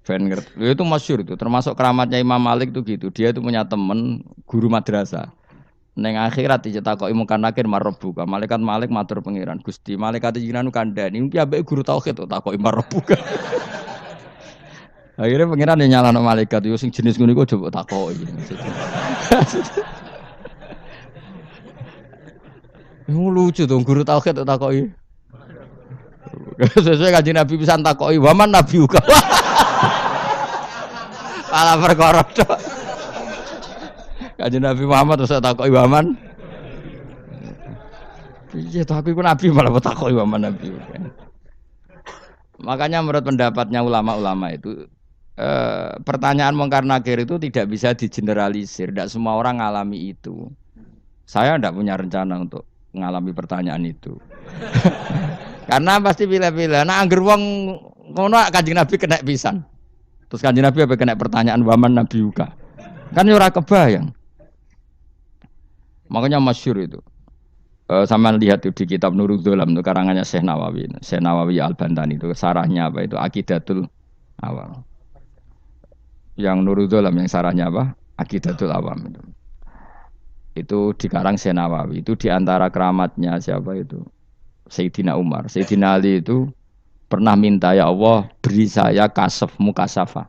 Ben ngerti. Itu masyhur itu, termasuk keramatnya Imam Malik itu gitu. Dia itu punya teman guru madrasah. Neng akhirat dicetakoki mungkar nakir marbuka. Malaikat Malik matur pangeran, Gusti, malaikat jenengan kandhani iki ambek guru tauhid kok takoki marbuka. Akhirnya pangeran nyalano malaikat yo sing jenis ngono iku coba takoki. Lucu dong guru tauhid kok takoki. Sesuai Kanjeng Nabi pisan takoki, "Waman Nabi uga." Pala perkara tok. Kanjeng Nabi Muhammad terus takoki, "Waman?" Iya toh aku iku nabi malah takok wa nabi. Makanya menurut pendapatnya ulama-ulama itu pertanyaan mungkar nakir itu tidak bisa digeneralisir. Tidak semua orang ngalami itu. Saya tidak punya rencana untuk mengalami pertanyaan itu. Karena pasti pilih-pilih. Nah, angger wong ngono Kanjeng Nabi kena pisan. Terus Kanjeng Nabi apa kena pertanyaan waman Nabi Uka. Kan ora kebayang. Makanya masyhur itu. Sama lihat itu di kitab Nurul Dzolam itu karangannya Syekh Nawawi. Syekh Nawawi Al-Bantani itu sarahnya apa itu Aqidatul Awam. Yang Nurul Dzolam yang sarahnya apa? Aqidatul Awam itu. Itu dikarang Syekh Nawawi. Itu diantara keramatnya siapa itu? Sayyidina Umar. Sayyidina Ali itu pernah minta ya Allah beri saya kasaf mukasafa.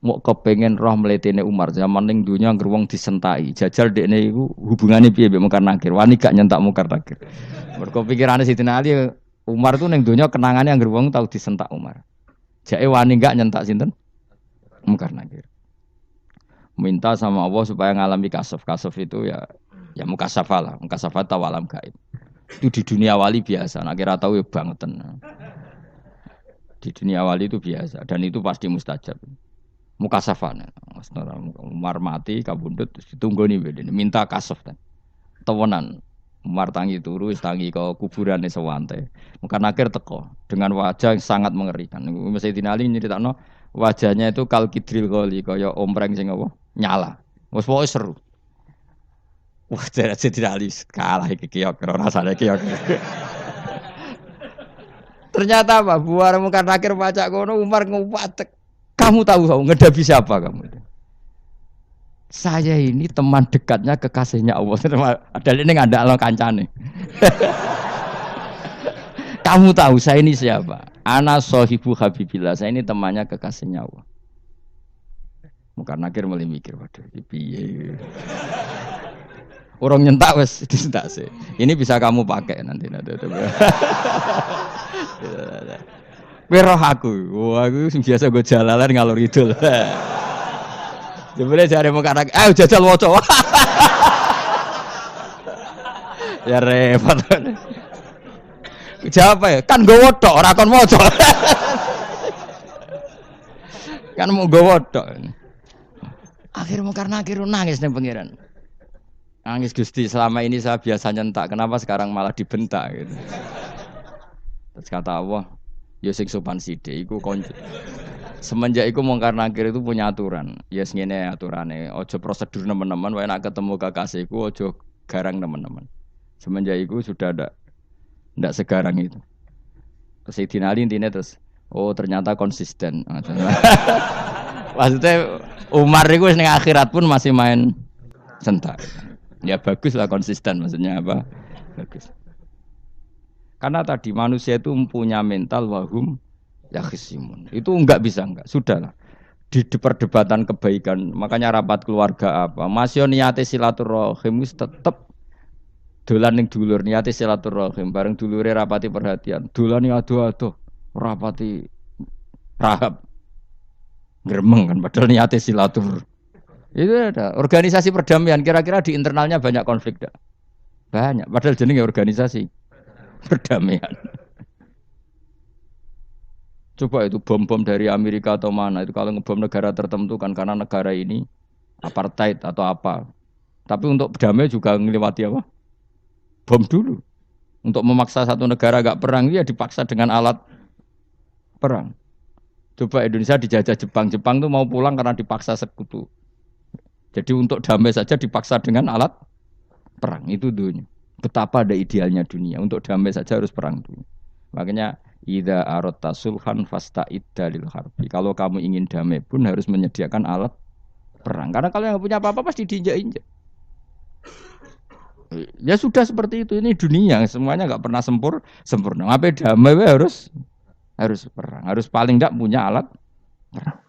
Mau kepengen roh mletene Umar zaman ning dunya anggere wong disentai. Jajal dekne iku hubungane piye mbek mungkar nakir. Wani gak nyentak mungkar nakir. Mergo pikirane Sayyidina Ali Umar tuh ning dunya kenangane anggere wong tau disentak Umar. Jake wani gak nyentak sinten? Mungkar nakir. Minta sama Allah supaya ngalami kasaf. Kasaf itu ya mukasafa lah. Mukasafa tawalam gaib. Itu di dunia wali biasa, nak kira tahu ya bangetan. Di dunia wali itu biasa dan itu pasti mustajab. Mukasafan, Umar mati kabundut ditunggu nih bedene minta kasaf kan. Tawanan Umar tangi turu tangi ke kuburan sewante. Mungkin akhir teko dengan wajah yang sangat mengerikan. Sayyidina Ali nyeritakno wajahnya itu kal kidril qoli kaya ompreng sing apa nyala. Wes pokoke seru. Wah, Sayyidina Ali kalah iki kiok rasane kiok. Ternyata apa? Buar mungkar nakir pacak kono Umar ngupatek. Kamu tahu ngedapi siapa kamu? Saya ini teman dekatnya kekasihnya Allah. Ada ini nggak ada kancane. Kamu tahu saya ini siapa? Ana sohibu habibillah. Saya ini temannya kekasihnya Allah. Mungkar nakir mulai mikir, waduh, piye. Orang nyentak wes disentak sih. Ini bisa kamu pakai nanti. Weroh aku, wah aku biasa gue jalalan ngalor idul. Jebule jare mung kanak, ayo jajal waca. Ya repot. Jawab ya, kan nggowo tok ora kon maca. Kan mau nggowo tok. Akhir mung karena akhir nangis ning pangeran. Nangis Gusti, selama ini saya biasa nyentak, kenapa sekarang malah dibentak gitu. Terus kata Allah, ya sing sopan sithik iku konco. Semenjak iku mungkar nakir itu punya aturan. Ya ngene aturane, aja prosedur nemen-nemen wae nek ketemu kekasihku aja garang nemen-nemen. Semenjak iku sudah ndak segarang itu. Sayyidina Ali intine terus ternyata konsisten. Maksudnya Umar itu ning akhirat pun masih main sentak. Ya bagus lah konsisten, maksudnya apa? Bagus. Karena tadi manusia itu mempunyai mental wahum yakhisimun. Itu enggak bisa enggak. Sudahlah. Di perdebatan kebaikan, makanya rapat keluarga apa? Masih niate silaturahim tetep dolan ning dulur niate silaturahim bareng dulure rapati perhatian. Dolani ado-ado, rapati rahab. Gremeng kan padahal niate silatur. Itu ada organisasi perdamaian, kira-kira di internalnya banyak konflik dah. Banyak, padahal jenenge organisasi perdamaian. Coba itu bom-bom dari Amerika atau mana, itu kalau ngebom negara tertentu kan karena negara ini apartheid atau apa. Tapi untuk berdamai juga ngelewati apa? Bom dulu. Untuk memaksa satu negara agak perang, dia dipaksa dengan alat perang. Coba Indonesia dijajah Jepang, Jepang tuh mau pulang karena dipaksa sekutu. Jadi untuk damai saja dipaksa dengan alat perang. Itu dunia. Betapa ada idealnya dunia. Untuk damai saja harus perang dulu. Makanya idza aratta sulhan fasta'id dalil harbi. Kalau kamu ingin damai pun harus menyediakan alat perang. Karena kalau yang punya apa-apa pasti diinjak-injak. Ya sudah seperti itu. Ini dunia. Semuanya enggak pernah sempurna. Apa damai harus perang. Harus paling enggak punya alat perang.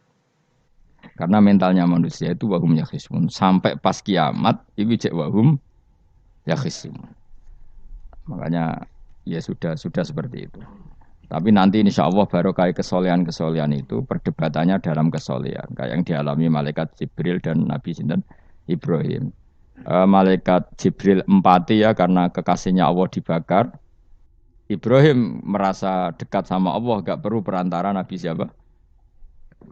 Karena mentalnya manusia itu wahum yakhisimun. Sampai pas kiamat itu cek wahum yakhisimun. Makanya ya sudah seperti itu. Tapi nanti insya Allah barokah kesolehan itu perdebatannya dalam kesolehan. Kayak yang dialami malaikat Jibril dan Nabi Sinten Ibrahim. Malaikat Jibril empati ya karena kekasihnya Allah dibakar. Ibrahim merasa dekat sama Allah, gak perlu perantara Nabi siapa?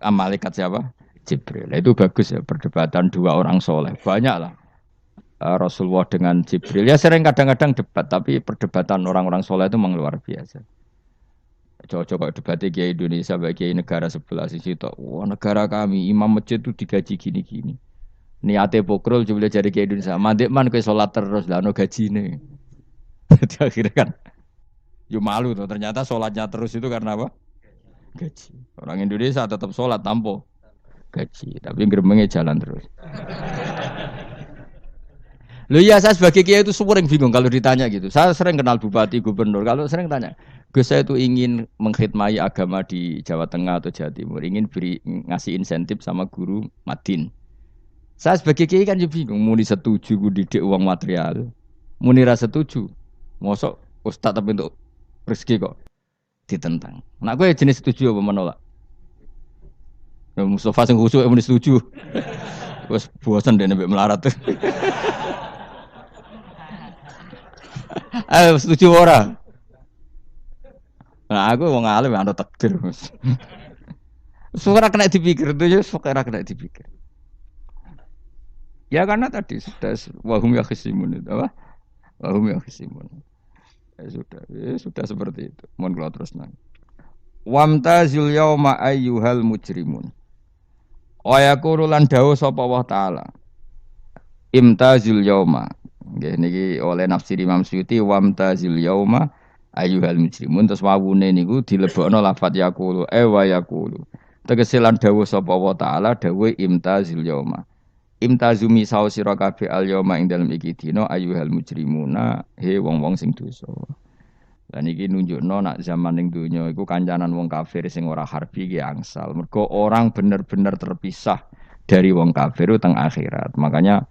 Malaikat siapa? Jibril. Nah, itu bagus ya perdebatan dua orang soleh. Banyak lah Rasulullah dengan Jibril. Ya sering kadang-kadang debat, tapi perdebatan orang-orang soleh itu memang luar biasa. Coba debatnya Kiai Indonesia bagi Kiai negara sebelah sisi itu. Wah negara kami imam masjid itu digaji gini-gini. Niate pokrol coba jadi Kiai Indonesia. Mandek man kue sholat terus lah no gaji nih. Jadi akhirnya kan, yo malu tuh. Ternyata sholatnya terus itu karena apa? Gaji. Orang Indonesia tetap sholat tanpa gaji, tapi gerbangnya jalan terus. Lu ya saya sebagai kiai itu sering bingung kalau ditanya gitu. Saya sering kenal bupati, gubernur. Kalau sering tanya, Gus saya itu ingin mengkhidmati agama di Jawa Tengah atau Jawa Timur, ingin beri ngasih insentif sama guru Madin. Saya sebagai kiai kan juga bingung. Muni setuju gue didik uang material, muni rasa setuju. Mosok ustad tapi untuk rezeki kok ditentang. Nah gue jenis setuju apa menolak? Ya, Mustafa sing khusyuk muni setuju. Wes bosan deh nabi melarat tuh. Ayo setuju ora? Nah, aku wong alim ana takdir. Suara kena dipikir tuh ya, suara kena dipikir. Ya karena tadi sudah wahum ya khisimun itu apa? Wahum ya khisimun. Ya sudah seperti itu. Mohon kalau terus nang. Wamtazil yauma ayyuhal mujrimun. Wa yaqulu lan dawuh sapa Allah taala. Imtazil yauma. Nggih niki oleh nafsir Imam Suyuti wamtazil yauma ayyuhal mujrimun terus wawune niku dilebokno lafat yaqulu wa yaqulu. Tegese lan dawuh sapa Allah taala dawuh imtazil yauma. Imtazumi sawo sira kabeh al yauma ing dalem iki dina ayyuhal mujrimuna he wong-wong sing dosa. Lan iki nunjukno nak zaman ning donya iku kancanan wong kafir sing ora harbi ki angsal. Mergo orang bener-bener terpisah dari wong kafir teng akhirat. Makanya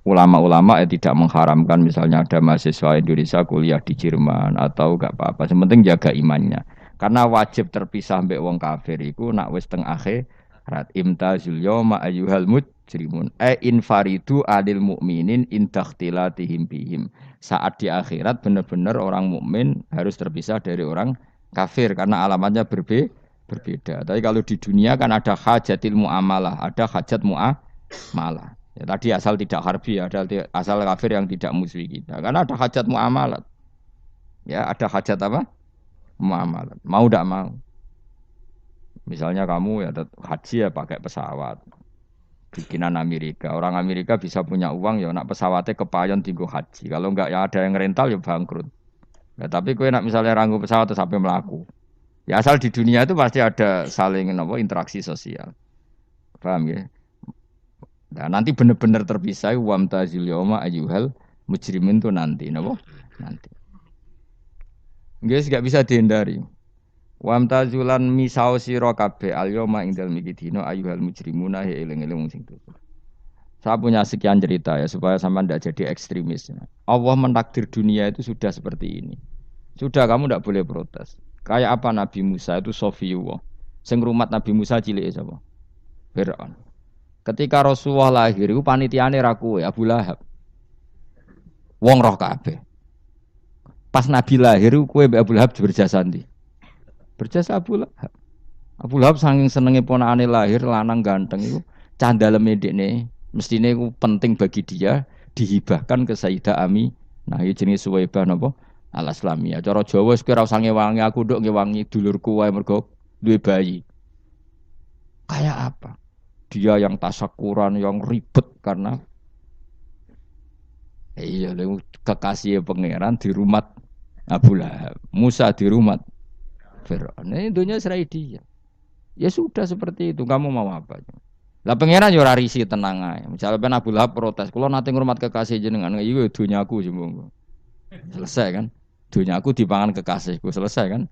ulama-ulama tidak mengharamkan misalnya ada mahasiswa Indonesia kuliah di Jerman atau gak apa-apa. Sementing jaga imannya. Karena wajib terpisah mbek wong kafir iku nak wis teng akhirat. Imtazul yauma ayyuhal mujrimun. Infaridu adil mukminin indakhtilatihim bihim. Saat di akhirat benar-benar orang mukmin harus terpisah dari orang kafir karena alamatnya berbeda. Tapi kalau di dunia kan ada hajatil muamalah, ada hajat muamalah. Ya, tadi asal tidak harbi, ada asal kafir yang tidak musuhi kita. Karena ada hajat muamalat. Ya, ada hajat apa? Muamalat. Mau tidak mau. Misalnya kamu ya haji ya pakai pesawat. Bikinan Amerika. Orang Amerika bisa punya uang ya nak pesawatnya kepayon tinggu haji. Kalau enggak ya ada yang rental ya bangkrut. Ya, tapi kue nak misalnya ranggu pesawat sampai melaku. Ya asal di dunia itu pasti ada saling interaksi sosial. Paham ya? Nah, nanti benar-benar terpisah wamtazil yauma ayyuhal mujrimin itu nanti napa? Nanti. Guys enggak bisa dihindari. Wamtazulan misau sira kabeh al yauma ing dalem iki dina ayyuhal mujrimuna he eling-eling wong sing dosa. Saya punya sekian cerita ya supaya sampean tidak jadi ekstremis. Allah mentakdir dunia itu sudah seperti ini. Sudah kamu tidak boleh protes. Kayak apa Nabi Musa itu Sofiyullah. Sing rumat Nabi Musa cilik sapa? Fir'aun. Ketika Rasulullah lahir itu panitiane ra kowe Abu Lahab. Wong roh kabeh. Pas Nabi lahir kowe mbek Abu Lahab berjasa ndi? Berjasa Abu Lahab. Abu Lahab saking senenge ponakane lahir lanang ganteng iku candaleme dekne mestine iku penting bagi dia dihibahkan ke Sayyidah Ami. Nah, iki jenenge Suwaibah napa? Al-Islamiyah. Cara Jawa wis kira usah ngewangi aku nduk ngewangi dulurku wae mergo duwe bayi. Kayak apa? Dia yang tasakuran, yang ribet karena iya kekasih pangeran di rumah Abu Lahab. Musa di rumah Fir'aun. Ini dunia serai dia. Ya sudah seperti itu. Kamu mau apa? Lah pangeran yo ora risi tenang ae. Misalnya Abu Lahab protes, "Kulo nate ngurmat kekasih jenengan, iki dunyaku sembung." Selesai kan? Dunyaku dipangan kekasihku, selesai kan?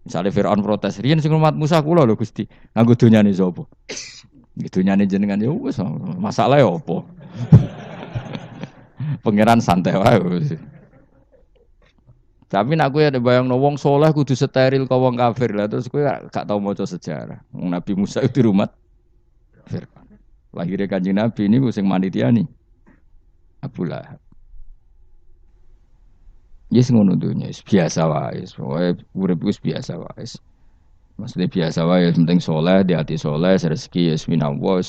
Misalnya Fir'aun protes, "Riyen sing ngurmat Musa kula lho Gusti, nganggo dunyane sapa?" Dunyane jenengan ya wis masalah ya apa? Pangeran santai wae. Tapi nak kowe ada bayangno wong saleh kudu steril ka wong kafir lah terus kowe gak tau maca sejarah. Nabi Musa itu rumah Fir'aun. Lahirnya Kanjeng Nabi ini sing manitiani Abu Lahab. Yes ngono dunya biasa wae. Pokoke urip wis biasa wae. Maksudnya biasa wae penting soleh, di hati soleh, rezeki ya minallah.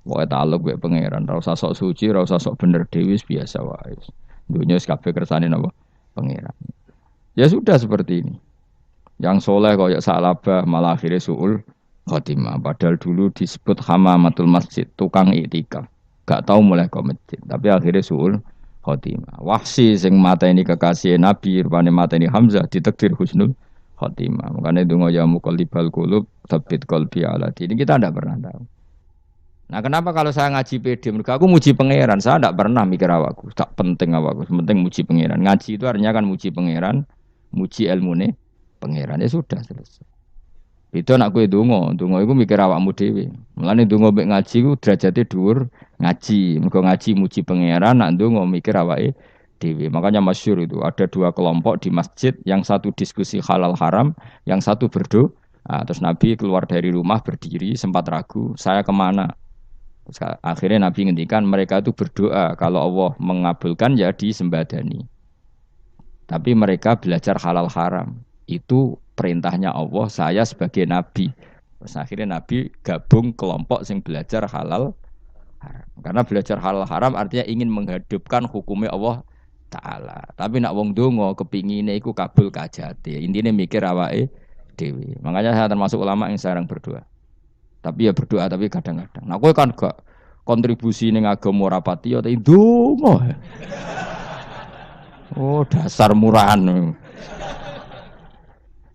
Pokoke taluk mek pangeran, ora usah sok suci, ora usah sok bener dhewe biasa wae. Dunya wis kabeh kersane napa? Pangeran. Ya sudah seperti ini. Yang soleh kaya salabah malah akhirnya suul khotimah. Padahal dulu disebut hamamatul masjid, tukang iktikaf. Gak tahu mulai ke masjid, tapi akhirnya suul khotimah. Wahsi sing mata ini kekasih Nabi, rupane mata ini Hamzah ditakdir husnul khotimah. Makanya donga ya muqallibal qulub, tsabbit qalbi ala dini. Kita tidak pernah tahu. Nah, kenapa kalau saya ngaji PD? Mereka aku muji pangeran, saya tidak pernah mikir awakku. Tak penting awakku, penting muji pangeran. Ngaji itu artinya kan muji pangeran, muji ilmune pangeran, ya sudah selesai. Itu anak kue dongo itu mikir awakmu dhewe. Mulane dongo mek ngaji ku derajate dhuwur ngaji. Mergo ngaji muji pangeran, nak dongo mikir awake dhewe. Makanya masyhur itu ada dua kelompok di masjid, yang satu diskusi halal haram, yang satu berdoa. Nah, terus Nabi keluar dari rumah berdiri sempat ragu, saya kemana? Terus akhirnya Nabi ngendikan mereka itu berdoa kalau Allah mengabulkan ya disembadani. Tapi mereka belajar halal haram. Itu perintahnya Allah, saya sebagai nabi. Terus akhirnya nabi gabung kelompok yang belajar halal haram. Karena belajar halal haram artinya ingin menghidupkan hukumnya Allah Ta'ala. Tapi nak wong dongo kepingine iku kabul kajate. Intine mikir awake dhewe. Makanya saya termasuk ulama yang jarang berdoa. Tapi ya berdoa tapi kadang-kadang. Nah kowe kan gak kontribusi ning agama rapati ya ndonga. Oh dasar murahan.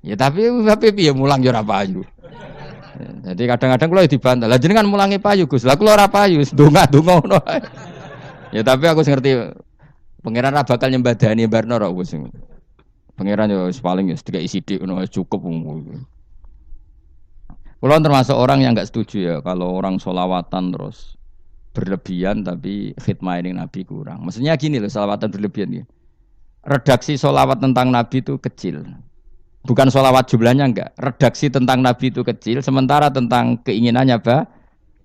Ya tapi piye mulang ya ora payu. Jadi kadang-kadang kula dibantah. Lah jenengan mulangi payu Gus. Lah kula ora payu, ndonga-ndonga ngono. Ya tapi aku ngerti pangeran ra bakal nyembadani barno ra Gus. Pangeran yo paling sedikit sithik ngono cukup. Kula termasuk orang yang enggak setuju ya kalau orang sholawatan terus berlebihan tapi khidmah ini Nabi kurang. Maksudnya gini loh, sholawatan berlebihan ya. Redaksi sholawat tentang Nabi itu kecil. Bukan sholawat jumlahnya enggak. Redaksi tentang Nabi itu kecil. Sementara tentang keinginannya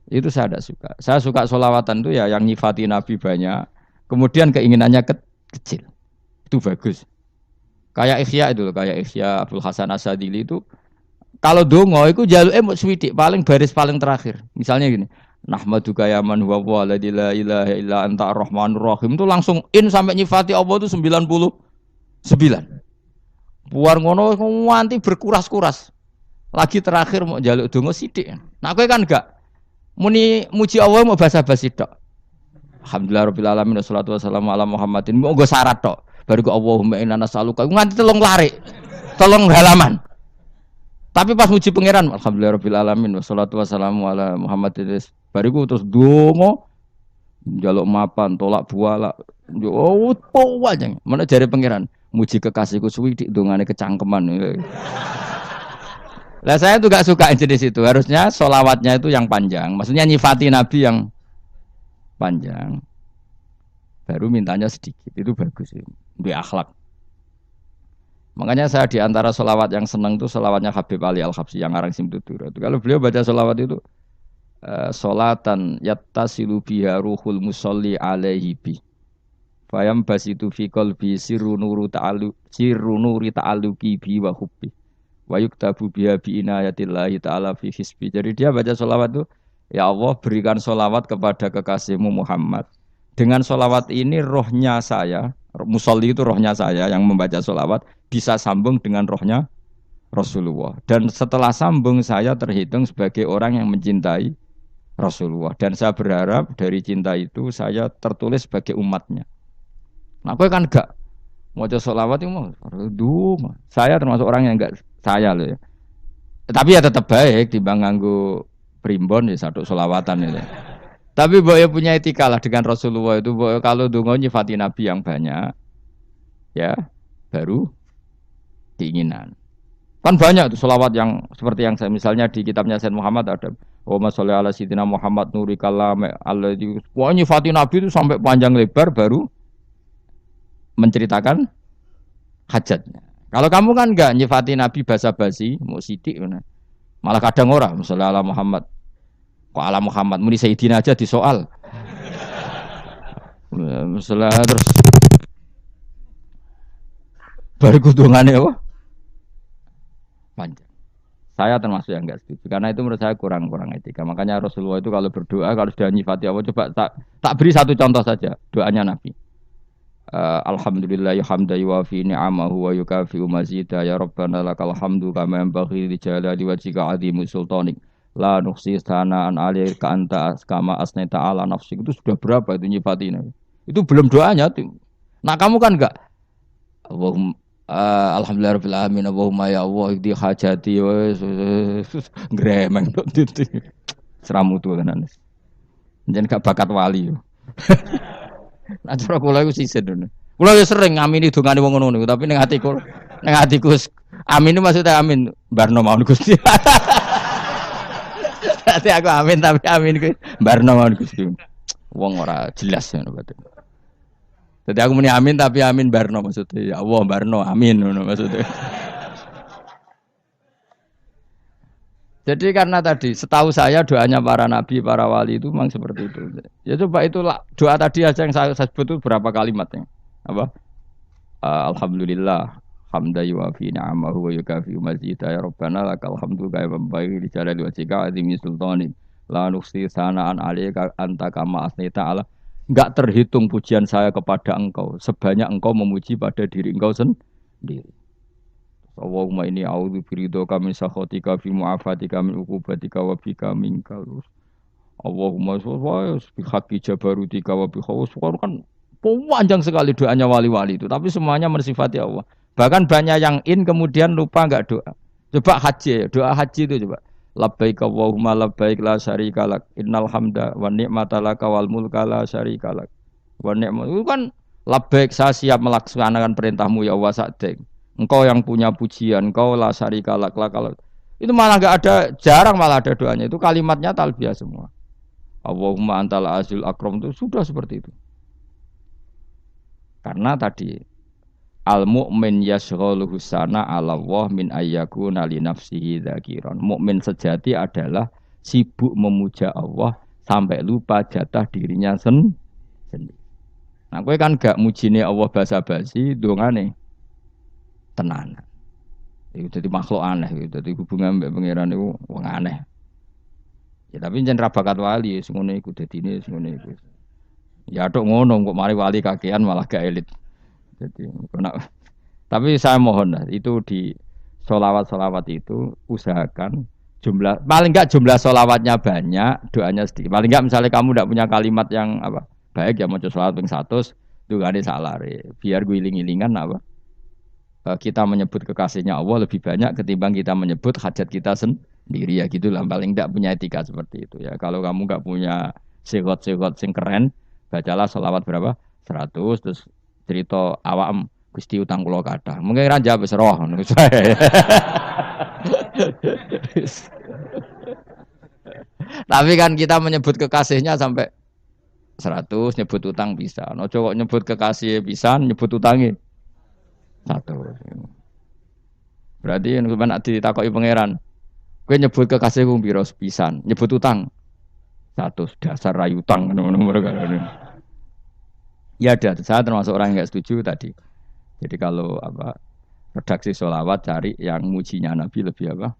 itu saya tidak suka. Saya suka sholawatan itu ya yang nyifati Nabi banyak. Kemudian keinginannya kecil. Itu bagus. Kayak Ikhya itu loh. Kayak Ikhya Abdul Hasan Asadili itu. Kalau dongo itu jaluke muk swidik paling baris paling terakhir. Misalnya gini. Nahmaduka ya man huwa la ilaha illa anta ar-rahmanur rahim itu langsung in sampai nyifati Allah itu 99. Buar ngono nganti berkuras-kuras. Lagi terakhir mau njaluk donga sithik. Nah kowe kan enggak muni muji Allah mau basa-basi tok. Alhamdulillahirabbil alamin wassalatu wassalamu ala Muhammadin. Mau nggo syarat tok. Baru ke Allahumma inna nas'aluka nganti telung larik. Telung halaman. Tapi pas muji pangeran alhamdulillahirabbil alamin wassalatu wassalamu ala Muhammadin. Bariku terus donga njaluk mapan, tolak buala. Oh, aja. Mana jare pangeran? Muji kekasihku suwidik dongane kecangkeman. Lah saya tuh gak suka jenis itu. Harusnya sholawatnya itu yang panjang. Maksudnya nyifati Nabi yang panjang. Baru mintanya sedikit. Itu bagus sih. Di akhlak. Makanya saya di antara sholawat yang senang itu sholawatnya Habib Ali Al-Habsyi yang ngarang Simtutura. Kalau beliau baca sholawat itu sholatan yattasilu biha ruhul musolli alaihi bi fayam basitu fi qalbi sirru nuri ta'alluqi bi wa hubbi wa yuktabu biha bi inayatillahi ta'ala fi hisbi. Jadi dia baca sholawat itu, ya Allah berikan sholawat kepada kekasihmu Muhammad. Dengan sholawat ini rohnya saya, musolli itu rohnya saya yang membaca sholawat bisa sambung dengan rohnya Rasulullah. Dan setelah sambung saya terhitung sebagai orang yang mencintai Rasulullah, dan saya berharap dari cinta itu saya tertulis sebagai umatnya. Nah, aku kan enggak mau sholawat itu mau, saya termasuk orang yang enggak saya loh ya. Tapi ya tetap baik dibanding nganggo primbon ya satu sholawatan itu. Tapi boleh punya etika lah dengan Rasulullah itu. Kalau dongo nyifati Nabi yang banyak, ya baru keinginan. Kan banyak tuh sholawat yang seperti yang saya misalnya di kitabnya Sayyid Muhammad ada Allahumma sholli ala sayyidina Muhammad nuri kalam alladzi wa nyifati Nabi itu sampai panjang lebar baru menceritakan hajatnya. Kalau kamu kan enggak nyifati Nabi basa-basi mau sidik malah kadang orang sholli ala Muhammad kok ala Muhammad muni sayyidina aja disoal. Masalah terus baru kudungannya apa? Panjang. Saya termasuk yang enggak setuju karena itu menurut saya kurang etika. Makanya Rasulullah itu kalau berdoa kalau sudah nyifati Allah coba tak beri satu contoh saja doanya Nabi. Alhamdulillah hamda yuwafi ni'amahu wa yukafi'u mazida ya rabbana lakal hamdu kama yanbaghi li jalali wajhika azimi sultanik la nuhsi sana'an 'alaika anta kama asnaita 'ala nafsik. Itu sudah berapa itu nyifatin itu belum doanya tuh. Nah kamu kan enggak Allahumma alhamdulillahirabbil alamin Allahumma ya Allah di hajati gremeng tok itu seramu tuh tenan jeneng gak bakat wali yo. Nah cara kula iku sisit ngono. Kula ya sering ngamini dongane wong ngono niku, tapi ning atiku amin maksudnya amin barno mawon Gusti. Dadi aku amin tapi amin ku barno mawon Gusti. Wong ora jelas ngono berarti. Dadi aku muni amin tapi amin barno maksudnya ya Allah barno amin ngono maksudnya. Jadi karena tadi setahu saya doanya para nabi, para wali itu memang seperti itu. Ya coba itulah doa tadi aja yang saya sebut itu berapa kalimatnya. Apa? Alhamdulillah hamda yuwafi ni'amahu wa yukafi mazida ya rabbana lakal hamdu kama yanbaghi li jalali wajhika azimi sultanik la nuhsi sana'an 'alaika anta kama asnaita 'ala. Enggak terhitung pujian saya kepada engkau sebanyak engkau memuji pada diri engkau sendiri. Allahumma inni a'udzu biridhoka min sakhatika fi mu'afatika min uqubatika wa bika minkal. Allahumma sholli bi haqqi jabarutika wa bi khaus. Kan panjang sekali doanya wali-wali itu, tapi semuanya mensifati Allah. Bahkan banyak yang kemudian lupa enggak doa. Coba haji, doa haji itu coba. Labbaik Allahumma labbaik la syarika lak. Innal hamda wa ni'mata laka wal mulka la syarika lak. Wa ni'mat itu kan labbaik saya siap melaksanakan perintahmu ya Allah sa'dek. Engkau yang punya pujian, engkau la syarika lak kalau itu malah enggak ada, jarang malah ada doanya. Itu kalimatnya talbiyah semua. Allahumma antal azil akram itu sudah seperti itu. Karena tadi al mu'min yashghaluhu sana 'ala Allah min ayyakuna li nafsihi dzakiran. Mukmin sejati adalah sibuk memuja Allah sampai lupa jatah dirinya sendiri. Nah, kowe kan gak mujine Allah basa-basi, dongane tenanan. Itu jadi makhluk aneh gitu. Jadi hubungan mbek pangeran itu wong aneh. Ya tapi jan ra bakat wali ngono iku dadine ngono iku. Ya tok ngono kok mari wali kakean malah gak elit. Jadi tapi saya mohon lah itu di sholawat itu usahakan jumlah paling enggak jumlah sholawatnya banyak, doanya sedikit. Paling enggak misalnya kamu tidak punya kalimat yang apa baik ya maca sholawat ping 100 itu gak ada salah biar gue iling-ilingan apa kita menyebut kekasihnya Allah lebih banyak ketimbang kita menyebut hajat kita sendiri ya gitulah paling tidak punya etika seperti itu ya. Kalau kamu nggak punya segot-segot sing keren bacalah sholawat berapa 100 terus cerita awam Gusti utang kula kathah mungkin ra jawab wis roh ngono tapi kan kita menyebut kekasihnya sampai 100 nyebut utang bisa ojo kok nyebut kekasih bisa nyebut utangnya 100. Berarti nek sampeyan ditakoki pangeran, kowe nyebut kekasihku piro pisan, nyebut utang 100 dasar rayu utang ngono ya ada, saya termasuk orang yang enggak setuju tadi. Jadi kalau apa redaksi sholawat cari yang mujinya Nabi lebih apa?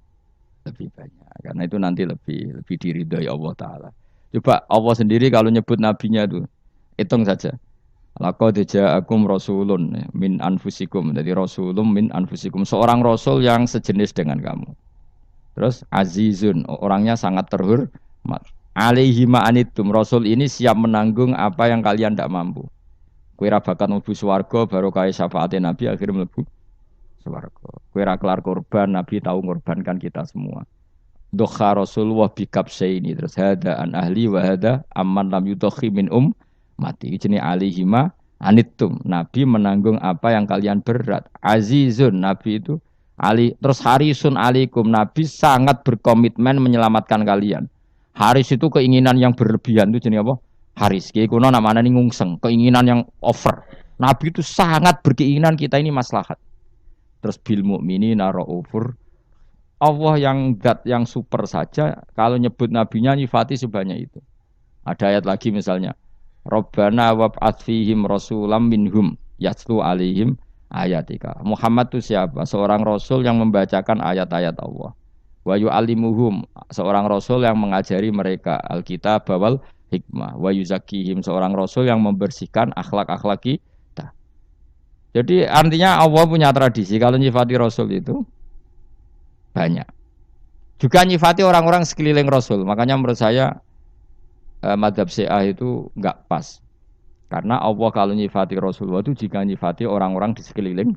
Lebih banyak. Karena itu nanti lebih diridhoi Allah Taala. Coba Allah sendiri kalau nyebut nabinya itu hitung saja. Laqad ja'akum rasulun min anfusikum. Jadi rasulun min anfusikum, seorang rasul yang sejenis dengan kamu. Terus azizun, orangnya sangat terhormat. Alaihi ma'anitum, rasul ini siap menanggung apa yang kalian tidak mampu. Kowe ra bakat mlebu swarga baru kaya syafaate Nabi akhirnya mlebu swarga. Kowe ra kelar korban, Nabi tahu ngorbankan kita semua. Dokha Rasulullah bikap ini terus hada an ahli wa hada amman lam yudokhi min mati jenenge alihima anittum, Nabi menanggung apa yang kalian berat. Azizun, Nabi itu ali terus harisun alaikum, Nabi sangat berkomitmen menyelamatkan kalian. Haris itu keinginan yang berlebihan itu jenenge apa? Haris. Ki kuno namanya ngungseng, keinginan yang over. Nabi itu sangat berkeinginan kita ini maslahat. Terus bil mukminina raufur. Allah yang zat yang super saja kalau nyebut nabinya nyifati sebanyak itu. Ada ayat lagi misalnya Rabbana wab'ats fihim rasulam minhum yatlu alaihim ayatika. Muhammad itu siapa? Seorang rasul yang membacakan ayat-ayat Allah. Wa yu'allimuhum, seorang rasul yang mengajari mereka alkitab wal hikmah. Wa yuzakkihim, seorang rasul yang membersihkan akhlak-akhlak kita. Jadi artinya Allah punya tradisi kalau nyifati rasul itu banyak. Juga nyifati orang-orang sekeliling rasul. Makanya menurut saya madzhab Syiah itu enggak pas. Karena Allah kalau nyifati Rasulullah itu jika nyifati orang-orang di sekeliling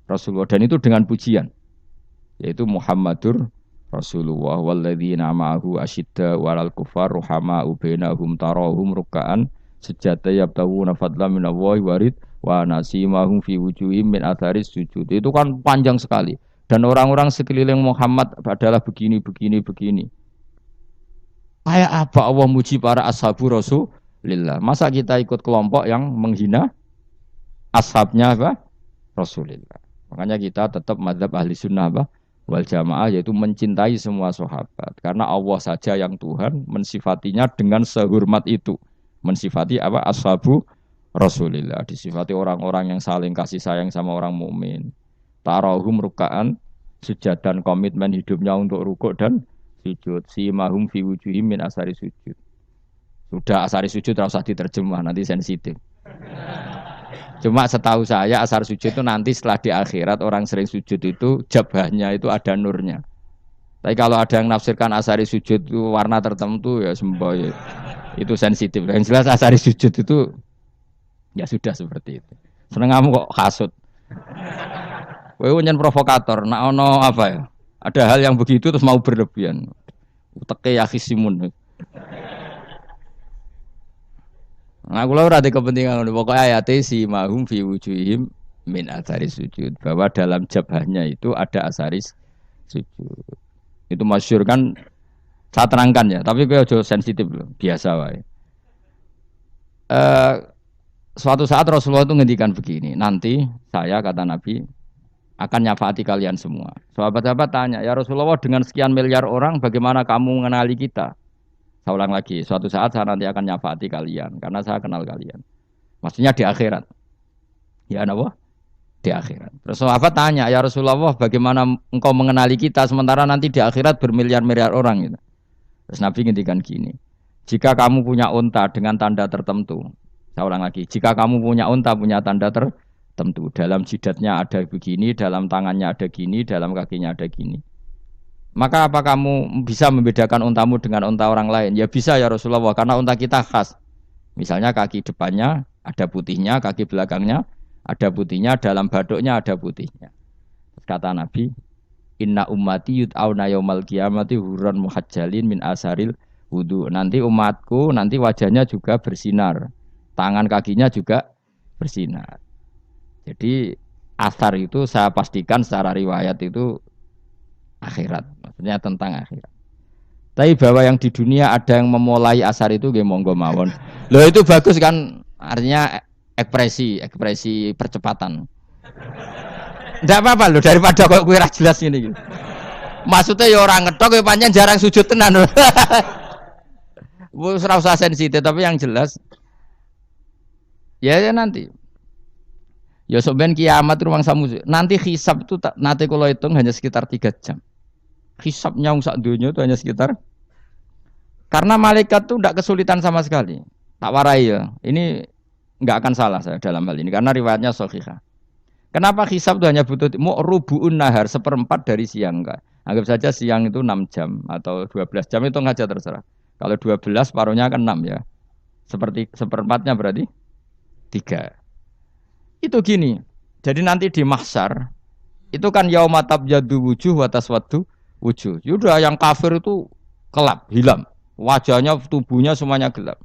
Rasulullah dan itu dengan pujian. Yaitu Muhammadur Rasulullah walladzina ma'ahu asyidda walal kufar ruhama'u bainahum tarahum ruk'an sujada yabtawuna fadlan minallahi warid wa nasimahum fi wujuhim min atharis sujud. Itu kan panjang sekali. Dan orang-orang sekeliling Muhammad adalah begini. Kayak apa Allah muji para ashabu Rasulillah? Masa kita ikut kelompok yang menghina ashabnya apa? Rasulillah. Makanya kita tetap madzhab ahli sunnah apa? Wal jamaah, yaitu mencintai semua sahabat. Karena Allah saja yang Tuhan mensifatinya dengan sehormat itu. Mensifati apa? Ashabu Rasulillah. Disifati orang-orang yang saling kasih sayang sama orang mukmin. Tarahum ruka'an, sujud dan komitmen hidupnya untuk rukuk dan sujud. Si mahum fi wujuhim min asari sujud. Sudah asari sujud tidak usah diterjemah, nanti sensitif. Cuma setahu saya asar sujud itu nanti setelah di akhirat orang sering sujud itu jabahnya itu ada nurnya. Tapi kalau ada yang nafsirkan asari sujud itu warna tertentu ya semboy. Itu sensitif. Yang jelas asari sujud itu ya sudah seperti itu. Seneng kamu kok hasut. Kowe nyen provokator, nak ono apa ya? Ada hal yang begitu terus mau berlebihan. Uteke ya khisimun. Nah, kula ora ada kepentingan pokoknya ayat si mahum fi wujuhim min athari sujud, bahwa dalam jabahnya itu ada asaris sujud. Itu masyhur kan, saya terangkan ya, tapi kowe aja sensitif loh, biasa wae. Suatu saat Rasulullah itu ngendikan begini, nanti saya kata Nabi akan nyafaati kalian semua. Sahabat-sahabat tanya, ya Rasulullah dengan sekian miliar orang bagaimana kamu mengenali kita? Saya ulang lagi, suatu saat saya nanti akan nyafaati kalian karena saya kenal kalian. Maksudnya di akhirat. Ya apa? Di akhirat. Terus sahabat tanya, ya Rasulullah bagaimana engkau mengenali kita sementara nanti di akhirat bermiliar-miliar orang gitu. Terus Nabi ngendikan gini, jika kamu punya unta dengan tanda tertentu, saya ulang lagi, jika kamu punya unta punya tanda tertentu, dalam jidatnya ada begini, dalam tangannya ada gini, dalam kakinya ada gini. Maka apa kamu bisa membedakan untamu dengan unta orang lain? Ya bisa ya Rasulullah, karena unta kita khas. Misalnya kaki depannya ada putihnya, kaki belakangnya ada putihnya, dalam baduknya ada putihnya. Kata Nabi, inna ummati yud'auna yaumal qiyamati hurran muhajjalin min asaril wudu. Nanti umatku nanti wajahnya juga bersinar, tangan kakinya juga bersinar. Jadi asar itu saya pastikan secara riwayat itu akhirat, maksudnya tentang akhirat. Tapi bahwa yang di dunia ada yang memulai asar itu nggih monggo mawon. Loh itu bagus kan, artinya ekspresi percepatan. Ndak apa-apa loh, daripada kok kowe ora jelas ngene iki. Maksudnya ya orang ngetok ya pancen jarang sujud tenan. Wis ora usah sensitif, tapi yang jelas ya nanti. Ya soben kiamat ruang samu. Nanti hisab itu nanti kalau hitung hanya sekitar 3 jam. Hisabnya sak dunia itu hanya sekitar. Karena malaikat itu tidak kesulitan sama sekali. Tak warai ya. Ini enggak akan salah saya dalam hal ini karena riwayatnya sahihah. Kenapa hisab itu hanya butuh rubu'un nahar, seperempat dari siang enggak. Anggap saja siang itu 6 jam atau 12 jam itu aja terserah. Kalau 12 paruhnya kan 6 ya. Seperti seperempatnya berarti 3. Itu gini, jadi nanti di mahsyar itu kan yaumatab yadu wujuh wa taswaddu wujuh. Yaudah yang kafir itu kelap, hilang, wajahnya, tubuhnya semuanya gelap.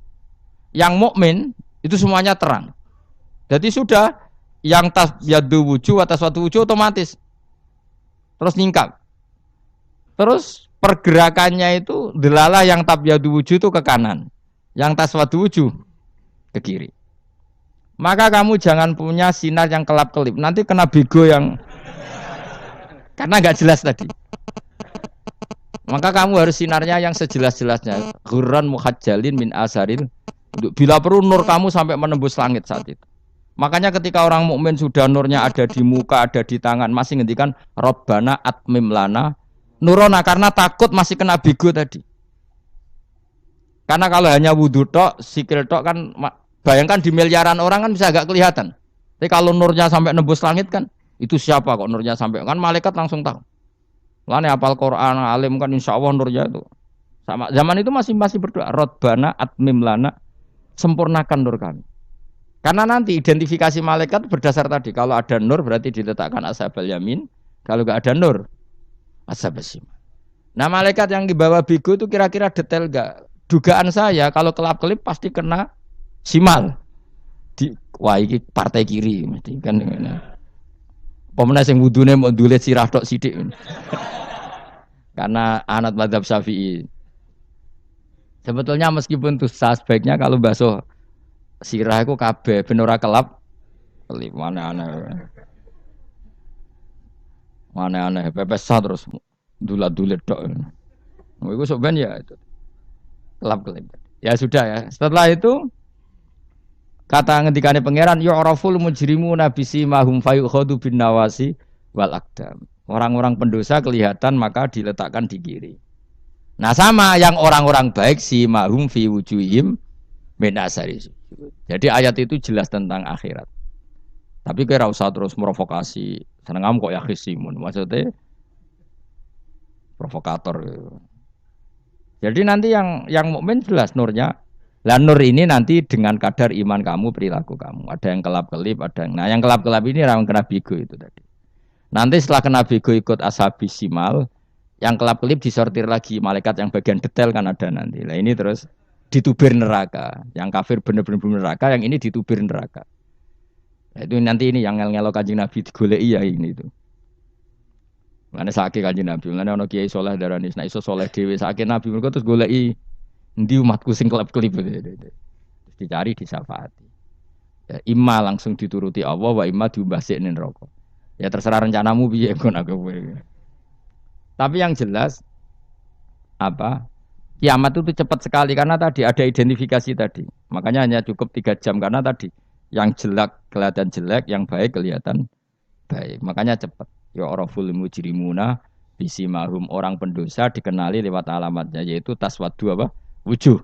Yang mukmin itu semuanya terang. Jadi sudah yang yadu wujuh wa taswaddu wujuh otomatis terus nyingkap. Terus pergerakannya itu delalah yang tabyadu wujuh itu ke kanan, yang taswaddu wujuh ke kiri. Maka kamu jangan punya sinar yang kelap-kelip. Nanti kena bego yang karena nggak jelas tadi. Maka kamu harus sinarnya yang sejelas-jelasnya. Ghurran muhajjalin min asaril Bila perlu nur kamu sampai menembus langit saat itu. Makanya ketika orang mukmin sudah nurnya ada di muka, ada di tangan, masih ngendikan Rabbana atmim lana nurona karena takut masih kena bigo tadi. Karena kalau hanya wudhu tok, sikil tok kan bayangkan di miliaran orang kan bisa agak kelihatan. Tapi kalau nurnya sampai nembus langit kan itu siapa kok nurnya sampai kan malaikat langsung tahu. Lane hafal Quran, alim kan insya Allah nurnya itu. Sama zaman itu masih berdoa Rabbana atmim lana sempurnakan nur kami. Karena nanti identifikasi malaikat berdasar tadi. Kalau ada nur berarti diletakkan ashabal yamin. Kalau nggak ada nur, ashabal shimal. Nah malaikat yang dibawa bigo itu kira-kira detail nggak? Dugaan saya kalau kelap-kelip pasti kena simal. Wah ini partai kiri mesti kan. Pemenang yang wudhunya mau dulet sirah tok sidik. Karena anat madzhab Syafi'i. Sebetulnya meskipun itu sebaiknya kalau basuh sirah itu kabeh ben ora kelap kelip aneh-aneh. Aneh-aneh pepesah terus dulat-dulit tok. Iku sok ben ya itu. Kelap-kelip. Ya sudah ya. Setelah itu kata ngendikane pangeran yu'raful mujrimuna bisimahum fayukhadu bin nawasi wal aqdam. Orang-orang pendosa kelihatan maka diletakkan di kiri. Nah sama yang orang-orang baik simahum fi wujuhim min asari. Jadi ayat itu jelas tentang akhirat. Tapi kira usah terus provokasi. Seneng kamu kok ya khisimun. Maksudnya provokator. Jadi nanti yang mukmin jelas nurnya. Lah nur ini nanti dengan kadar iman kamu, perilaku kamu. Ada yang kelap-kelip, ada yang. Nah, yang kelap-kelip ini orang kena bigo itu tadi. Nanti setelah kena bigo ikut ashabis simal, yang kelap-kelip disortir lagi malaikat yang bagian detail kan ada nanti. Lah ini terus ditubir neraka. Yang kafir bener-bener neraka, yang ini ditubir neraka. Nah, itu nanti ini yang ngel-ngelo Kanjeng Nabi digoleki ya ini itu. Mane sakit Kanjeng Nabi, mane ana kiai saleh darani nek iso saleh dhewe sakit Nabi mergo terus goleki endi umatku sing kelep-kelip. Terus dicari disyafaati. Ya imma langsung dituruti Allah wa imma diumbasikne neraka. Ya terserah rencanamu piye kon aku. Tapi yang jelas apa? Kiamat itu cepat sekali karena tadi ada identifikasi tadi. Makanya hanya cukup 3 jam karena tadi yang jelek kelihatan jelek, yang baik kelihatan baik. Makanya cepat. Ya oraful mujrimuna bisimahum orang pendosa dikenali lewat alamatnya yaitu taswaddu apa? Wujuh.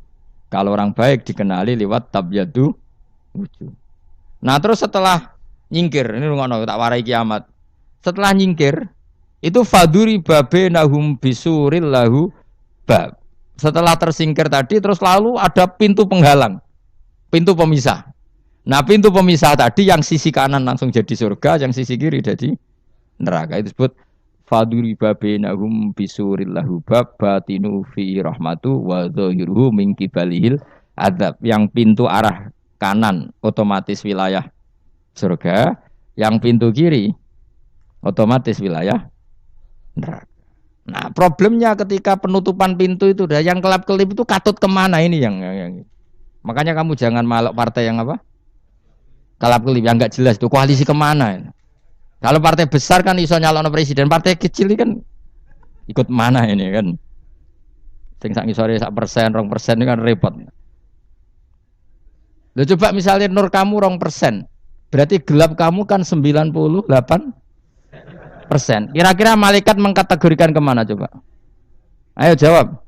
Kalau orang baik dikenali lewat tabyadu wujuh. Nah, terus setelah nyingkir, ini ngono tak warai kiamat. Setelah nyingkir itu faduri babenahum bisuril lahu bab. Setelah tersingkir tadi terus lalu ada pintu penghalang, pintu pemisah. Nah pintu pemisah tadi yang sisi kanan langsung jadi surga, yang sisi kiri jadi neraka. Itu disebut faduri babenahum bisuril lahu bab batinu fi rahmatu wa dhahiruhu min kibalihil adzab. Yang pintu arah kanan otomatis wilayah surga, yang pintu kiri otomatis wilayah neraka. Nah, problemnya ketika penutupan pintu itu dah yang kelap-kelip itu katut kemana ini yang makanya kamu jangan malok partai yang apa? Kelap-kelip yang enggak jelas itu koalisi kemana? Kalau partai besar kan iso nyalon presiden, partai kecil ini kan ikut mana ini kan? Sing sak ngisore 1%, 2% ini kan repot. Loh coba misalnya nur kamu 2%, berarti gelap kamu kan 98%. Kira-kira malaikat mengkategorikan kemana coba? Ayo jawab.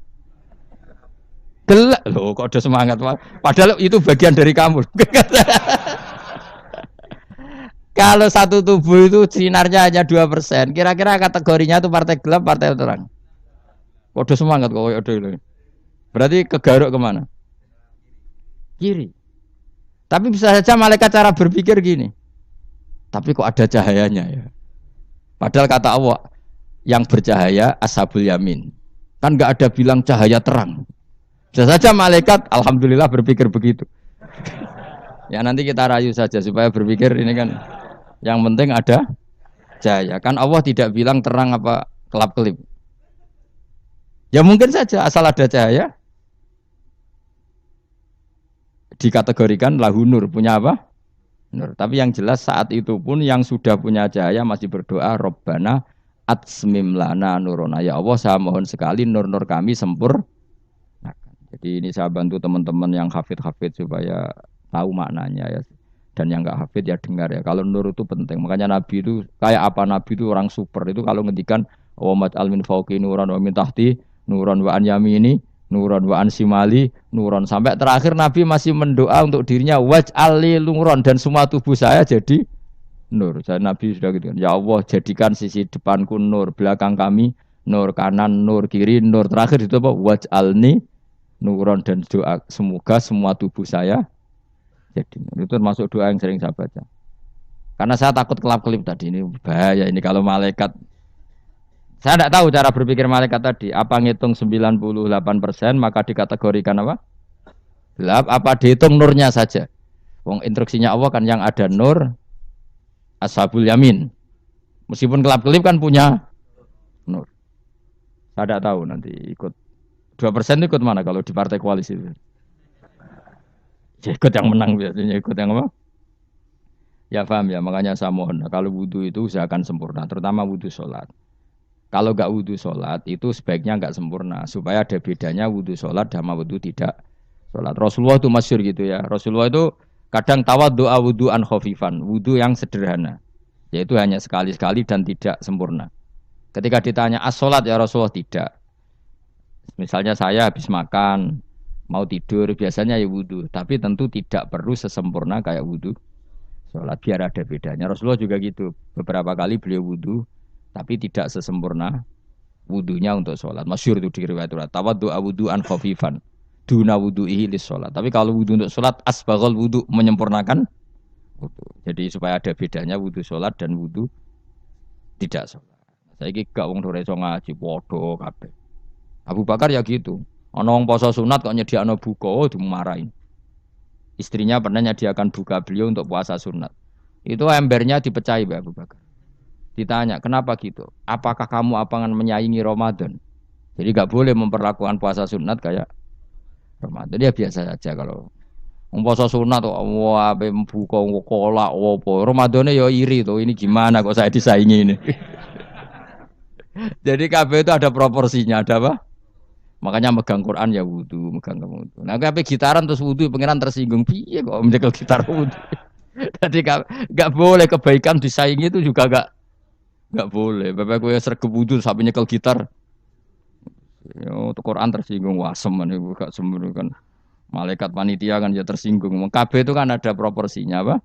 Gelap. Loh kok ada semangat. Padahal itu bagian dari kamu. Kalau satu tubuh itu sinarnya hanya 2%. Kira-kira kategorinya itu partai gelap, partai terang. Kok ada semangat kok ada itu. Berarti kegaruk kemana? Kiri. Tapi bisa saja malaikat cara berpikir gini. Tapi kok ada cahayanya ya? Padahal kata Allah yang bercahaya ashabul yamin. Kan enggak ada bilang cahaya terang. Bisa saja malaikat alhamdulillah berpikir begitu. Ya nanti kita rayu saja supaya berpikir ini kan yang penting ada cahaya. Kan Allah tidak bilang terang apa kelap-kelip. Ya mungkin saja asal ada cahaya dikategorikan lahu nur, punya apa? Nur. Tapi yang jelas saat itu pun yang sudah punya cahaya masih berdoa Rabbana atsmim lana nurona. Ya Allah saya mohon sekali nur-nur kami sempurna. Jadi ini saya bantu teman-teman yang hafid-hafid supaya tahu maknanya ya. Dan yang nggak hafid ya dengar ya. Kalau nur itu penting. Makanya Nabi itu kayak apa Nabi itu orang super itu kalau ngendikan wa al min fauqi nuran wa min tahti nuran wa an yamini nuran wa an simali nuran sampai terakhir Nabi masih mendoa untuk dirinya waj'al li nuran dan semua tubuh saya jadi nur. Saya Nabi sudah gitu kan. Ya Allah jadikan sisi depanku nur, belakang kami nur, kanan nur, kiri nur. Terakhir itu apa? Waj'alni nuron dan doa semoga semua tubuh saya jadi nur. Itu termasuk doa yang sering saya baca. Karena saya takut kelap-kelip tadi ini bahaya ini kalau malaikat. Saya tidak tahu cara berpikir malaikat tadi. Apa ngitung 98% maka dikategorikan apa? Gelap. Apa dihitung nurnya saja? Wong instruksinya Allah kan yang ada nur ashabul yamin. Meskipun kelap-kelip kan punya nur. Saya tidak tahu nanti ikut 2% ikut mana kalau di partai koalisi itu? Ya, ikut yang menang biasanya ikut yang apa? Ya paham ya, makanya saya mohon kalau wudhu itu usahakan sempurna, terutama wudhu sholat. Kalau nggak wudhu sholat itu sebaiknya nggak sempurna, supaya ada bedanya wudhu sholat sama wudhu tidak sholat. Rasulullah itu masyhur gitu ya. Rasulullah itu kadang tawaddu'a wudhu'an khafifan, wudhu yang sederhana, yaitu hanya sekali-sekali dan tidak sempurna. Ketika ditanya as-sholat ya Rasulullah tidak. Misalnya saya habis makan, mau tidur, biasanya ya wudhu. Tapi tentu tidak perlu sesempurna kayak wudhu sholat, biar ada bedanya. Rasulullah juga gitu. Beberapa kali beliau wudhu, tapi tidak sesempurna wudhunya untuk sholat. Masyhur itu di riwayat itu. Tawaddu'a wudhu'an khafifan. Duna wudhu'ihi lis sholat. Tapi kalau wudhu untuk sholat, asbaghal wudhu, menyempurnakan wudhu. Jadi supaya ada bedanya wudhu sholat dan wudhu tidak sholat. Saya gak wong ora iso ngaji podo kabeh. Abu Bakar ya gitu. Ana wong poso sunat kok nyediakno buka, dimarahin. Istrinya pernah nyediakan buka beliau untuk puasa sunat. Itu embernya dipecahi Mbak Abu Bakar. Ditanya, kenapa gitu? Apakah kamu akan menyaingi Ramadan? Jadi gak boleh memperlakukan puasa sunat kayak Ramadan. Dia biasa saja kalau puasa sunat wah buka kolak opo. Ramadannya ya iri tuh. Ini gimana kok saya disaingi ini? Jadi kabeh itu ada proporsinya, ada apa? Makanya megang Quran ya wudu, megang wudu. Nah, kabeh gitaran terus wudu, pengiran tersinggung. Piye kok menjegal gitar wudu? Jadi gak boleh kebaikan disaingi itu juga gak boleh. Bapak gue sergap wudu sampai nyekel gitar. Yo, Quran tersinggung wasem niku gak sembrono kan. Malaikat panitia kan ya tersinggung. Kabeh itu kan ada proporsinya apa?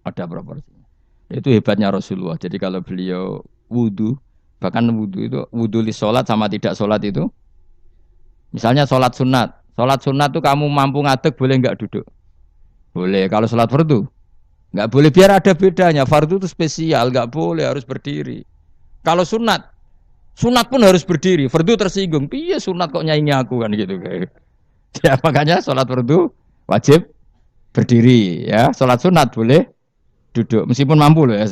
Ada proporsinya. Itu hebatnya Rasulullah. Jadi kalau beliau wudu, bahkan wudu itu wudu li sholat sama tidak sholat itu. Misalnya sholat sunat tuh kamu mampu ngadeg boleh nggak duduk? Boleh. Kalau sholat fardu nggak boleh, biar ada bedanya. Fardu itu spesial, nggak boleh harus berdiri. Kalau sunat pun harus berdiri. Fardu tersinggung, piye sunat kok nyaingi aku kan gitu kayak. Ya makanya sholat fardu wajib berdiri ya. Sholat sunat boleh duduk meskipun mampu loh ya.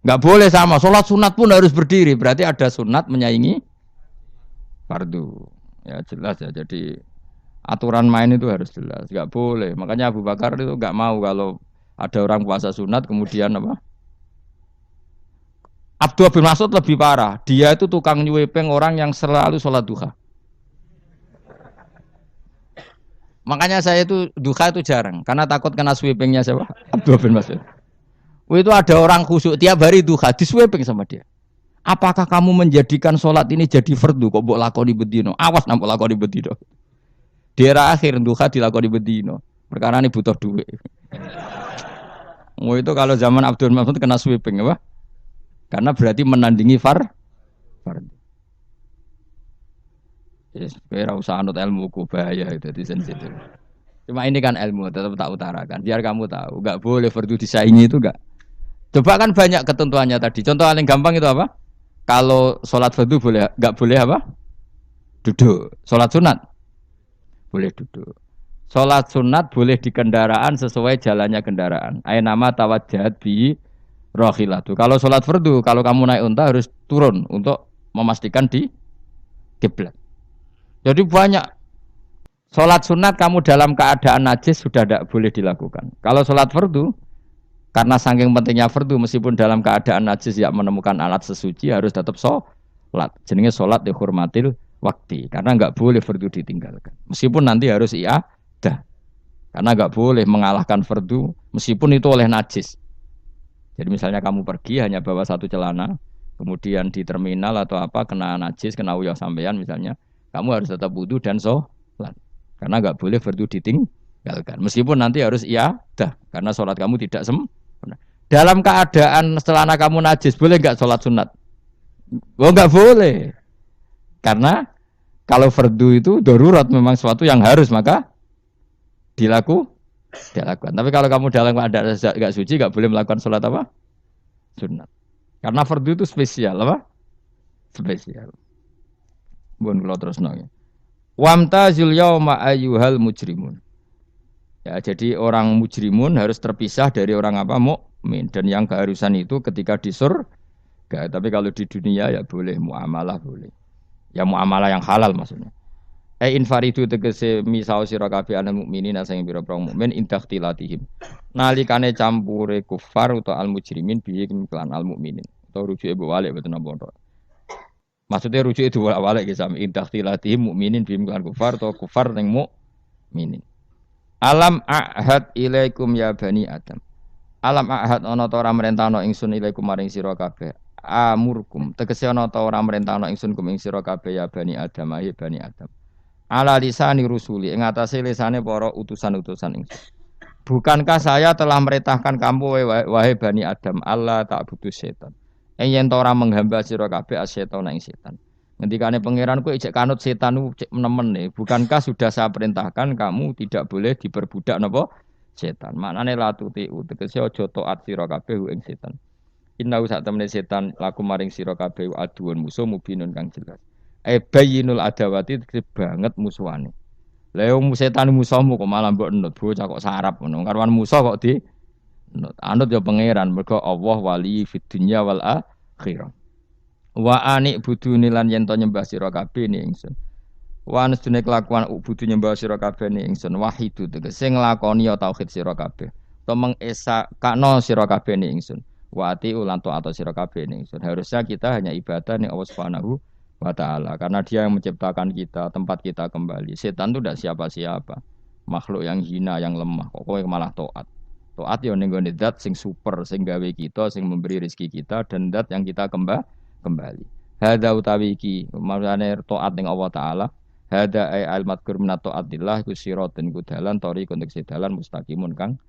Nggak boleh sama. Sholat sunat pun harus berdiri. Berarti ada sunat menyaingi fardu. Ya jelas ya. Jadi aturan main itu harus jelas. Nggak boleh. Makanya Abu Bakar itu nggak mau kalau ada orang puasa sunat kemudian apa? Abdullah bin Mas'ud lebih parah. Dia itu tukang nyuwepeng orang yang selalu sholat duha. Makanya saya itu duha itu jarang. Karena takut kena sweepingnya siapa? Abdullah bin Mas'ud. Itu ada orang khusyuk tiap hari duha diswepeng sama dia. Apakah kamu menjadikan sholat ini jadi fardu kok mbok lakoni bedino? Awas nampak lakoni bedino. Di era akhir duha dilakoni bedino. Perkara ini butuh duit. Itu kalau zaman Abdul Mas'ud kena sweeping apa? Karena berarti menandingi fardu. Yes, kira usah anut ilmu ku bahaya itu di sensitif. Cuma ini kan ilmu tetap tak utarakan. Biar kamu tahu, enggak boleh fardu disaingi itu enggak. Coba kan banyak ketentuannya tadi. Contoh paling gampang itu apa? Kalau sholat fardu boleh, enggak boleh apa? Duduk. Sholat sunat boleh duduk. Sholat sunat boleh di kendaraan sesuai jalannya kendaraan. Nama tawajjahat bi rohilatu. Kalau sholat fardu, kalau kamu naik unta harus turun untuk memastikan di kiblat. Jadi banyak sholat sunat kamu dalam keadaan najis sudah tidak boleh dilakukan. Kalau sholat fardu, karena saking pentingnya fardu, meskipun dalam keadaan najis tidak menemukan alat sesuci harus tetap sholat. Jenenge sholat dihormatil waktu karena enggak boleh fardu ditinggalkan. Meskipun nanti harus iadah. Karena enggak boleh mengalahkan fardu meskipun itu oleh najis. Jadi misalnya kamu pergi hanya bawa satu celana, kemudian di terminal atau apa kena najis, kena uyah sampean misalnya, kamu harus tetap wudu dan sholat. Karena enggak boleh fardu ditinggalkan. Meskipun nanti harus iadah karena sholat kamu tidak sempurna. Dalam keadaan celana kamu najis, boleh enggak sholat sunat? Oh enggak boleh. Karena kalau fardu itu darurat memang sesuatu yang harus maka dilakukan. Tapi kalau kamu dalam keadaan enggak suci enggak boleh melakukan sholat apa? Sunat. Karena fardu itu spesial apa? Spesial. Bukan kalau terus nanya. Wamtazul yauma ayyuhal mujrimun. Ya, jadi orang mujrimun harus terpisah dari orang apa? Mukmin. Dan yang keharusan itu ketika di surga. Tapi kalau di dunia ya boleh muamalah boleh. Ya muamalah yang halal maksudnya. Infaridu tegese misau sira kabeh ana mukminin sing pira-pira mukmin intakhtilatihim. Nalikane campure kufar utawa al mujrimin bihi kelan al mukminin. Atau rujuke mbok walik mboten napa. Maksudnya rujuke diwalik ge sami intakhtilatihim mukminin bihi kelan kufar atau kufar ning mukminin. Alam ahad ilaikum ya bani Adam. Alam ahad ana ta ora merentano ingsun ilaikum maring sira kabeh. Amurkum tegese ana ta ora merentano ingsun kum ing sira kabeh ya bani Adam ya bani Adam. Ala lisani rusuli ing atase lisane para utusan-utusan ingsun. Bukankah saya telah merintahkan kamu wahai Bani Adam Allah tak butuh setan. Yen ora menghamba sira kabeh asetan ing setan. Ngendikane pangeran kowe ijek kanut setan cek nemen nih. Bukankah sudah saya perintahkan kamu tidak boleh diperbudak napa setan. Maknane la tuti tegese aja taat sira kabeh ing setan. Inna sak temene setan laku maring sira kabeh aduun musuh mubinun kang jelas. Bayinul adawati banget musuhane. Lah yo setan musuhmu kok malah mbok nut bocah kok sarap ngono. Karwan musuh kok di nut. Anut yo pangeran mergo Allah wali fid dunya wal akhirah. Wa ani buduni lan yen to nyembah sira kabeh ni ingsun. Wa anstune kelakuan budu nyembah sira kabeh ni ingsun wahidu tegese nglakoni tauhid sira kabeh. To mengesa kakno sira kabeh ni ingsun. Wa ati ulan to atau sira kabeh ni ingsun. Harusnya kita hanya ibadah ning Allah Subhanahu wa ta'ala karena dia yang menciptakan kita, tempat kita kembali. Setan itu tidak siapa-siapa, makhluk yang hina, yang lemah. Kok kowe malah taat. Taat ya ning gone zat sing super, sing gawe kita, sing memberi rezeki kita dan zat yang kita kembali. Hadza utawi iki maksudane taat ning Allah taala. Hadza ai al-madkur min taatillah iku siratun ku dalan tori kontek dalan mustaqimun kang